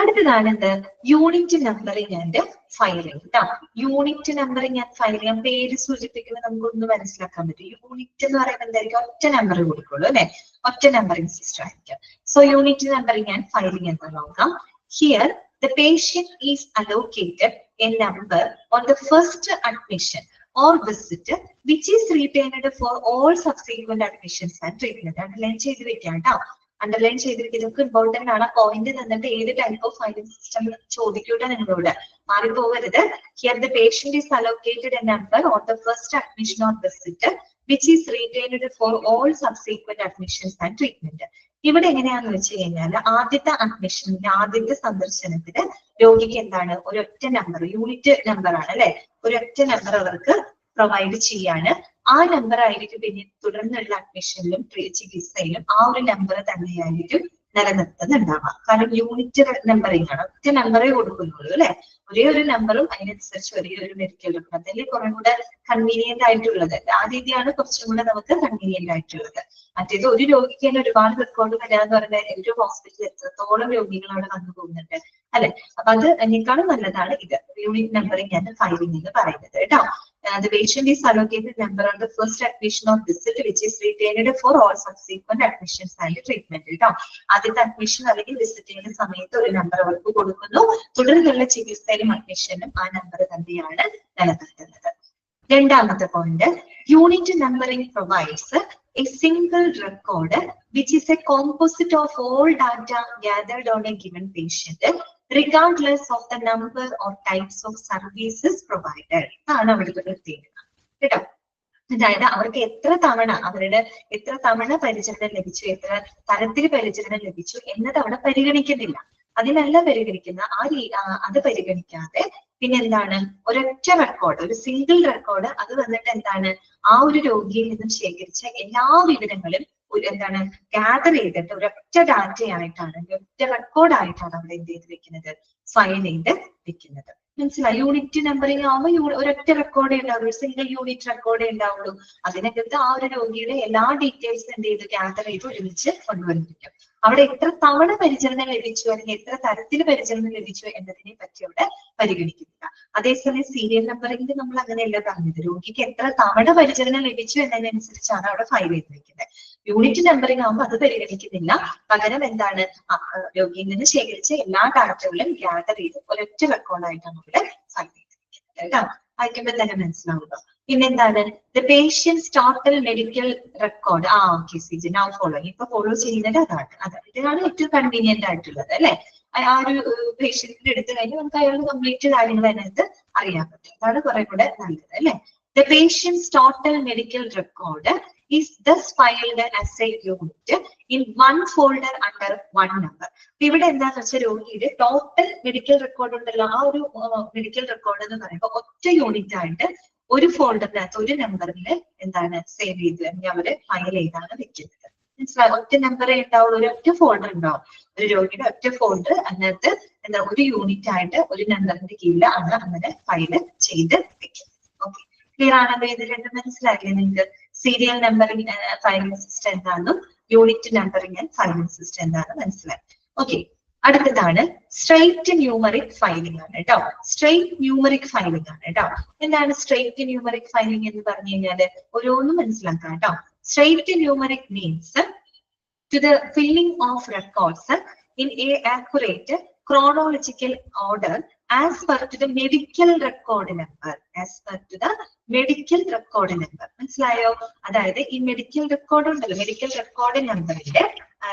അടുത്തതാണ് എന്ത്? യൂണിറ്റ് നമ്പറിംഗ് ആൻഡ് ഫയലിംഗ് കേട്ടോ. യൂണിറ്റ് നമ്പറിംഗ് ആൻഡ് ഫയലിംഗ് പേര് സൂചിപ്പിക്കുമ്പോൾ നമുക്കൊന്ന് മനസ്സിലാക്കാൻ പറ്റും. യൂണിറ്റ് എന്ന് പറയുമ്പോൾ എന്തായിരിക്കും? ഒറ്റ നമ്പർ കൊടുക്കുള്ളൂ അല്ലെ, ഒറ്റ നമ്പറിംഗ് സിസ്റ്റം ആയിരിക്കും. So unit numbering and filing എന്ന് നോക്കാം. Here the patient is allocated a number on the first admission or visit which is retained for all subsequent admissions and treatment. Underline ചെയ്ത് വെക്കാം കേട്ടോ. Underline ചെയ്തിരിക്കുന്നതൊക്കെ important ആണ്. Point തന്നിട്ട് ഏത് type of filing system ചോദിക്കൂടെ നിങ്ങളോട്, മാറിപ്പോകരുത്. Here the patient is allocated a number on the first admission or visit which is retained for all subsequent admissions and treatment. ഇവിടെ എങ്ങനെയാന്ന് വെച്ച് കഴിഞ്ഞാൽ ആദ്യത്തെ അഡ്മിഷനിൽ ആദ്യത്തെ സന്ദർശനത്തിന് രോഗിക്ക് എന്താണ്? ഒരൊറ്റ നമ്പർ, യൂണിറ്റ് നമ്പർ ആണ് അല്ലെ, ഒരൊറ്റ നമ്പർ അവർക്ക് പ്രൊവൈഡ് ചെയ്യാണ്. ആ നമ്പർ ആയിരിക്കും പിന്നെ തുടർന്നുള്ള അഡ്മിഷനിലും ചികിത്സയിലും ആ ഒരു നമ്പർ തന്നെയായിരിക്കും നിലനിർത്തുന്നുണ്ടാവുക. കാരണം യൂണിറ്റ് നമ്പറിംഗ് ആണ്, ഒറ്റ നമ്പറേ കൊടുക്കുന്നുള്ളൂ അല്ലെ. ഒരേ ഒരു നമ്പറും അതിനനുസരിച്ച് ഒരേ ഒരു മെഡിക്കൽ റെക്കോർഡ്. അതല്ലേ കുറെ കൂടെ കൺവീനിയന്റ് ആയിട്ടുള്ളത്. ആ രീതിയാണ് കുറച്ചും കൂടെ നമുക്ക് കൺവീനിയന്റ് ആയിട്ടുള്ളത്. മറ്റേത് ഒരു രോഗിക്ക് തന്നെ ഒരുപാട് റെക്കോർഡ് വരാന്ന് പറഞ്ഞാൽ ഒരു ഹോസ്പിറ്റലിൽ എത്രത്തോളം രോഗികൾ അവിടെ വന്നു പോകുന്നുണ്ട്. അല്ലെ. അപ്പൊ അത് അതിനേക്കാളും നല്ലതാണ് ഇത് യൂണിറ്റ് നമ്പറിംഗ് ആൻഡ് ഫയലിംഗ് എന്ന് പറയുന്നത് കേട്ടോ. The patient is allocated number on the first admission of visit which is retained for all subsequent admissions and treatment കേട്ടോ. ആദ്യത്തെ അഡ്മിഷൻ അല്ലെങ്കിൽ വിസിറ്റിംഗിന്റെ സമയത്ത് ഒരു നമ്പർ അവർക്ക് കൊടുക്കുന്നു, തുടർന്നുള്ള ചികിത്സയിലും അഡ്മിഷനും ആ നമ്പർ തന്നെയാണ് നിലനിർത്തുന്നത്. രണ്ടാമത്തെ point, unit numbering provides a single record which is a composite of all data gathered on a given patient regardless of the number or types of services provided. ആണ് അവിടുത്തെ പ്രത്യേകത കേട്ടോ. അതായത് അവർക്ക് എത്ര തവണ പരിചരണം ലഭിച്ചു, എത്ര തരത്തിൽ പരിചരണം ലഭിച്ചു എന്നത് അവിടെ പരിഗണിക്കുന്നില്ല. അതിനല്ല പരിഗണിക്കുന്ന അത് പരിഗണിക്കാതെ പിന്നെ എന്താണ്, ഒരൊറ്റ റെക്കോർഡ്, ഒരു സിംഗിൾ റെക്കോർഡ്, അത് വന്നിട്ട് എന്താണ് ആ ഒരു രോഗിയിൽ നിന്നും ശേഖരിച്ച എല്ലാ വിവരങ്ങളും എന്താണ് ഗ്യാദർ ചെയ്തിട്ട് ഒരൊറ്റ ഡാറ്റയായിട്ടാണ്, ഒരൊറ്റ റെക്കോർഡായിട്ടാണ് അവിടെ എന്ത് ചെയ്ത് വെക്കുന്നത്, ഫയൽ ചെയ്ത് വെക്കുന്നത്. മനസ്സിലായി? യൂണിറ്റ് നമ്പറിംഗ് ആവുമ്പോൾ ഒരൊറ്റ റെക്കോർഡേ ഉണ്ടാവുള്ളൂ, ഒരു സിംഗിൾ യൂണിറ്റ് റെക്കോർഡേ ഉണ്ടാവുള്ളൂ. അതിനകത്ത് ആ ഒരു രോഗിയുടെ എല്ലാ ഡീറ്റെയിൽസ് എന്ത് ചെയ്ത് ഗ്യാദർ ചെയ്ത് ഒരുമിച്ച് കൊണ്ടുവന്നിരിക്കും. അവിടെ എത്ര തവണ പരിചരണം ലഭിച്ചു അല്ലെങ്കിൽ എത്ര തരത്തിൽ പരിചരണം ലഭിച്ചു എന്നതിനെ പറ്റി അവിടെ പരിഗണിക്കുന്നില്ല. അതേസമയം സീരിയൽ നമ്പറിംഗിൽ നമ്മൾ അങ്ങനെയല്ല പറഞ്ഞത്, രോഗിക്ക് എത്ര തവണ പരിചരണം ലഭിച്ചു എന്നതിനനുസരിച്ചാണ് അവിടെ ഫയൽ ചെയ്ത് വെക്കുന്നത്. യൂണിറ്റ് നമ്പറിംഗ് ആകുമ്പോൾ അത് പരിഗണിക്കുന്നില്ല, പകരം എന്താണ് രോഗിയിൽ നിന്ന് ശേഖരിച്ച എല്ലാ ഡാറ്റകളും ഗ്യാദർ ചെയ്ത് ഒരൊറ്റ റെക്കോർഡായിട്ടാണ് ഇവിടെ ഫയൽ ചെയ്ത് വെക്കുന്നത് കേട്ടോ. വായിക്കുമ്പോൾ തന്നെ മനസ്സിലാവുക. പിന്നെന്താണ്, the patients total medical record. Okay സിജി, നൗ ഫോളോ. ഇപ്പൊ ഫോളോ ചെയ്യുന്നത് ഇതാണ് ഏറ്റവും കൺവീനിയന്റ് ആയിട്ടുള്ളത് അല്ലെ. ആ ഒരു പേഷ്യന്റിന്റെ എടുത്തു കഴിഞ്ഞാൽ നമുക്ക് അയാളുടെ കംപ്ലീറ്റ് കാര്യങ്ങൾ അതിനകത്ത് അറിയാൻ പറ്റും. അതാണ് കുറെ കൂടെ നല്ലത് അല്ലെ. The patients total medical record is thus filed as a unit in one folder under one number. ഇവിടെ എന്താണെന്ന് വെച്ചാൽ രോഗിയുടെ ടോട്ടൽ മെഡിക്കൽ റെക്കോർഡ് ഉണ്ടല്ലോ, ആ ഒരു മെഡിക്കൽ റെക്കോർഡ് എന്ന് പറയുമ്പോൾ ഒറ്റ യൂണിറ്റ് ആയിട്ട് ഒരു ഫോൾഡറിനകത്ത് ഒരു നമ്പറിൽ എന്താണ് സേവ് ചെയ്ത് അവര് ഫയൽ ചെയ്താണ് വെക്കുന്നത്. മനസ്സിലായി? ഒറ്റ നമ്പറേ ഉണ്ടാവുള്ളൂ, ഒരു ഒറ്റ ഫോൾഡർ ഉണ്ടാവും. ഒരു രോഗിയുടെ ഒറ്റ ഫോൾഡർ, അതിനകത്ത് എന്താ ഒരു യൂണിറ്റ് ആയിട്ട് ഒരു നമ്പറിന്റെ കീഴിൽ ആണ് അങ്ങനെ ഫയൽ ചെയ്ത് വെക്കുന്നത്. ഓക്കെ, ക്ലിയർ ആണല്ലോ? ഇത് രണ്ടും മനസ്സിലായില്ലേ നിങ്ങൾക്ക്? സീരിയൽ നമ്പറിംഗ് ഫയലിംഗ് സിസ്റ്റം എന്താണെന്നും unit numbering and filing system എന്താണെന്ന് മനസ്സിലായി. ഓക്കെ, അടുത്തതാണ് സ്ട്രെയിറ്റ് ന്യൂമറിക് ഫയലിംഗ് ആണ് കേട്ടോ. സ്ട്രെയിറ്റ് ന്യൂമറിക് ഫയലിംഗ് ആണ് കേട്ടോ. എന്താണ് സ്ട്രെയിറ്റ് ന്യൂമറിക് ഫയലിംഗ് എന്ന് പറഞ്ഞു കഴിഞ്ഞാല് ഓരോന്നും മനസ്സിലാക്കാം കേട്ടോ. Straight numeric means to the filling of records in a accurate chronological order as per to the medical record number. As per to the medical record number. മനസ്സിലായോ? അതായത് ഈ മെഡിക്കൽ റെക്കോർഡ് ഉണ്ടല്ലോ, മെഡിക്കൽ റെക്കോർഡ് നമ്പറിന്റെ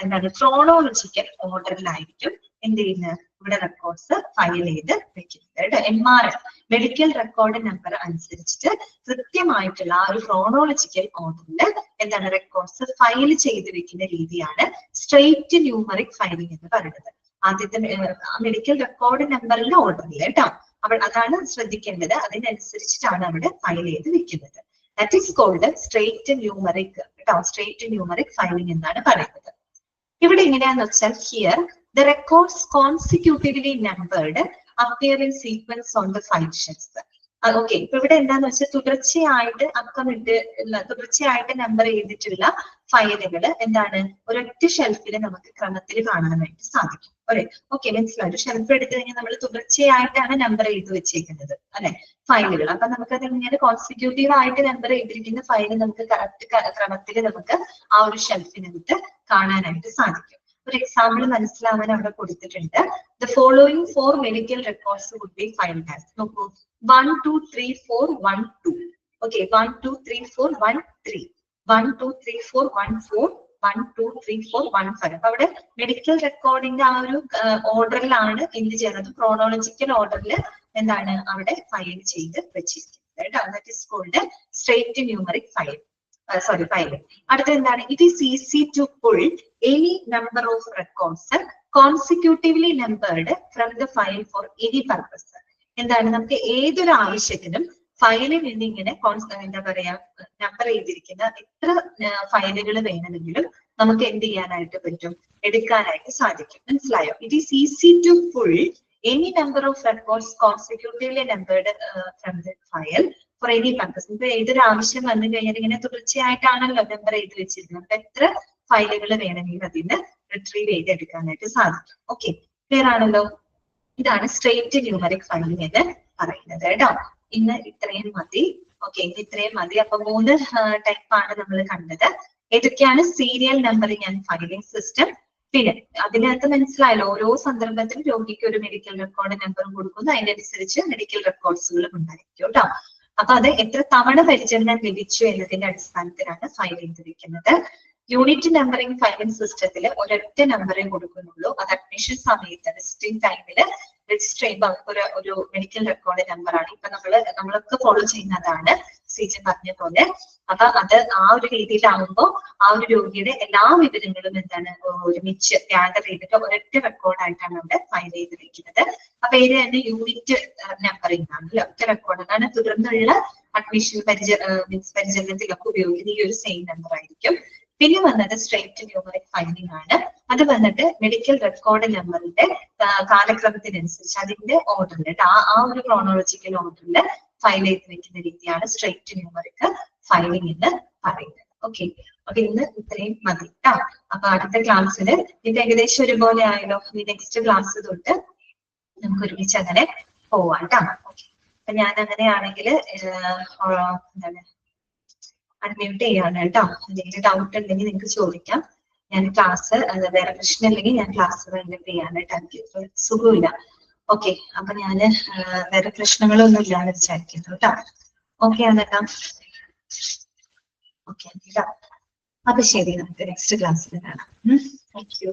എന്താണ് chronological ഓർഡറിലായിരിക്കും എന്ത് ചെയ്യുന്നത്, ഇവിടെ records file ചെയ്ത് വെക്കുന്നത്. MRN മെഡിക്കൽ റെക്കോർഡ് നമ്പർ അനുസരിച്ചിട്ട് കൃത്യമായിട്ടുള്ള ആ ഒരു ക്രോണോളജിക്കൽ ഓർഡറിൽ എന്താണ് റെക്കോർഡ്സ് ഫയൽ ചെയ്ത് വെക്കുന്ന രീതിയാണ് സ്ട്രെയിറ്റ് ന്യൂമറിക് ഫയലിംഗ് എന്ന് പറയുന്നത്. ആദ്യത്തെ മെഡിക്കൽ റെക്കോർഡ് നമ്പറിന്റെ ഓർഡറിൽ കേട്ടോ, അതാണ് ശ്രദ്ധിക്കേണ്ടത്. അതിനനുസരിച്ചിട്ടാണ് അവിടെ ഫയൽ ചെയ്ത് വെക്കുന്നത്. That is called straight numeric കേട്ടോ. സ്ട്രെയിറ്റ് ന്യൂമറിക് ഫയലിംഗ് എന്നാണ് പറയുന്നത്. ഇവിടെ എങ്ങനെയാന്ന് വെച്ചാൽ here the records consecutively numbered appear in sequence on the file shelves. Okay, ഇപ്പൊ ഇവിടെ എന്താന്ന് വെച്ചാൽ തുടർച്ചയായിട്ട് നമ്പർ ചെയ്തിട്ടുള്ള ഫയലുകൾ എന്താണ് ഒരൊറ്റ ഷെൽഫിൽ നമുക്ക് ക്രമത്തിൽ കാണാനായിട്ട് സാധിക്കും. അല്ലെ? ഓക്കെ, മനസ്സിലായി? ഒരു ഷെൽഫ് എടുത്തു കഴിഞ്ഞാൽ നമ്മൾ തുടർച്ചയായിട്ടാണ് നമ്പർ ചെയ്ത് വെച്ചേക്കുന്നത് അല്ലെ ഫയലുകൾ. അപ്പൊ നമുക്കത് ഇങ്ങനെ കോൺസിക്യൂട്ടീവ് ആയിട്ട് നമ്പർ ചെയ്തിരിക്കുന്ന ഫയൽ നമുക്ക് കറക്റ്റ് ക്രമത്തിൽ നമുക്ക് ആ ഒരു ഷെൽഫിനകത്ത് കാണാനായിട്ട് സാധിക്കും. ഒരു എക്സാമ്പിൾ മനസ്സിലാവാൻ അവിടെ കൊടുത്തിട്ടുണ്ട്. The following 4 medical records would be filed as. നോക്കൂ, 1 2 3 4 1 2. Okay, 1 2 3 4 1 3, 1 2 3 4 1 4, 1 2 3 4 1 5. അപ്പൊ അവിടെ മെഡിക്കൽ റെക്കോർഡിന്റെ ആ ഒരു ഓർഡറിലാണ് എന്ത് ചെയ്യുന്നത്, ക്രോണോളജിക്കൽ ഓർഡറിൽ എന്താണ് അവിടെ ഫയൽ ചെയ്ത് വെച്ചിരിക്കുന്നത്. That is called straight numeric file. Filing. അടുത്ത എന്താണ്, it is easy to pull any number of records consecutively numbered from the file for any purpose. എന്താണ്, നമുക്ക് ഏതൊരു ആവശ്യത്തിനും ഫയലിൽ നിന്ന് ഇങ്ങനെ എന്താ പറയാ നമ്പർ ചെയ്തിരിക്കുന്ന എത്ര ഫയലുകൾ വേണമെങ്കിലും നമുക്ക് എന്ത് ചെയ്യാനായിട്ട് പറ്റും, എടുക്കാനായിട്ട് സാധിക്കും. മനസ്സിലായോ? It is easy to pull any number of records consecutively numbered from the file for any purpose. ഇപ്പൊ ഏതൊരു ആവശ്യം വന്നു കഴിഞ്ഞാൽ ഇങ്ങനെ തുടർച്ചയായിട്ടാണല്ലോ നമ്പർ ചെയ്ത് വെച്ചിരിക്കുന്നത്. അപ്പൊ എത്ര ഫയലുകൾ വേണമെങ്കിൽ അതിന് റിട്രീവ് ചെയ്ത് എടുക്കാനായിട്ട് സാധിക്കും. ഓക്കെ, ക്ലിയർ ആണല്ലോ? ഇതാണ് സ്ട്രെയിറ്റ് ന്യൂമറിക് ഫയലിംഗ് എന്ന് പറയുന്നത് കേട്ടോ. ഇന്ന് ഇത്രയും മതി. ഓക്കെ, ഇന്ന് ഇത്രയും മതി. അപ്പൊ 3 ടൈപ്പാണ് നമ്മൾ കണ്ടത്. ഏതൊക്കെയാണ്? Serial numbering and filing system. പിന്നെ അതിനകത്ത് മനസ്സിലായല്ലോ, ഓരോ സന്ദർഭത്തിലും രോഗിക്ക് ഒരു മെഡിക്കൽ റെക്കോർഡ് നമ്പറും കൊടുക്കുന്നു, അതിനനുസരിച്ച് മെഡിക്കൽ റെക്കോർഡ്സുകളും ഉണ്ടായിരിക്കും കേട്ടോ. അപ്പൊ അത് എത്ര തവണ പരിചരണം ലഭിച്ചു എന്നതിന്റെ അടിസ്ഥാനത്തിലാണ് ഫയൽ ചെയ്തിരിക്കുന്നത്. യൂണിറ്റ് നമ്പറിംഗ് ഫയലിംഗ് സിസ്റ്റത്തിൽ ഒരൊറ്റ നമ്പറേ കൊടുക്കുന്നുള്ളൂ. അത് അഡ്മിഷൻ സമയത്ത് വിസിറ്റിംഗ് ടൈമിൽ രജിസ്റ്റർ ചെയ്യുമ്പോൾ ഒരു മെഡിക്കൽ റെക്കോർഡ് നമ്പറാണ്. ഇപ്പൊ നമ്മളൊക്കെ ഫോളോ ചെയ്യുന്നതാണ് സീജൻ പറഞ്ഞ പോലെ. അപ്പൊ അത് ആ ഒരു രീതിയിലാവുമ്പോൾ ആ ഒരു രോഗിയുടെ എല്ലാ വിവരങ്ങളും എന്താണ് ഒരുമിച്ച് ഗ്യാദർ ചെയ്തിട്ട് ഒരൊറ്റ റെക്കോർഡായിട്ടാണ് അവിടെ ഫയൽ ചെയ്ത് വെക്കുന്നത്. അപ്പൊ ഇത് തന്നെ യൂണിറ്റ് നമ്പറിംഗ് ആണ്, ഒറ്റ റെക്കോർഡാണ്. തുടർന്നുള്ള അഡ്മിഷൻ പരിചരണത്തിലൊക്കെ ഉപയോഗിക്കുന്ന ഈ ഒരു സെയിം നമ്പർ ആയിരിക്കും. പിന്നെ വന്നത് സ്ട്രെയിറ്റ് ന്യൂമറിക് ഫയലിംഗ് ആണ്. അത് വന്നിട്ട് മെഡിക്കൽ റെക്കോർഡ് നമ്പറിന്റെ കാലക്രമത്തിനനുസരിച്ച് അതിന്റെ ഓർഡറിൽ ആ ഒരു ക്രോണോളജിക്കൽ ഓർഡറിൽ ഫയൽ ചെയ്ത് വെക്കുന്ന രീതിയാണ് സ്ട്രെയിറ്റ് ന്യൂമറിക് ഫയലിംഗ് എന്ന് പറയുന്നത്. ഓക്കെ, അപ്പൊ ഇന്ന് ഇത്രയും മതി കേട്ടോ. അപ്പൊ അടുത്ത ക്ലാസ്സിൽ ഇത് ഏകദേശം ഒരുപോലെ ആയല്ലോ. ഈ നെക്സ്റ്റ് ക്ലാസ് തൊട്ട് നമുക്ക് ഒരുമിച്ച് അങ്ങനെ പോവാം കേട്ടോ. ഓക്കെ, അപ്പൊ ഞാൻ അങ്ങനെയാണെങ്കിൽ എന്താണ് അൺമ്യൂട്ട് ചെയ്യാണ് കേട്ടോ. എന്തെങ്കിലും ഡൗട്ട് ഉണ്ടെങ്കിൽ നിങ്ങൾക്ക് ചോദിക്കാം. ഞാൻ ക്ലാസ് വേറെ പ്രശ്നം ഇല്ലെങ്കിൽ ഞാൻ ക്ലാസ് കണ്ടക്ട് ചെയ്യാണ് കേട്ടോ. എനിക്ക് സുഖമില്ല. ഓക്കെ, അപ്പൊ ഞാന് വേറെ പ്രശ്നങ്ങളൊന്നും ഇല്ലാന്ന് വിചാരിക്കുന്നു കേട്ടോ. ഓക്കെ ആണേട്ടാ. ഓക്കെ, അപ്പൊ ശരി, നമുക്ക് നെക്സ്റ്റ് ക്ലാസ്സിൽ കാണാം. Thank you.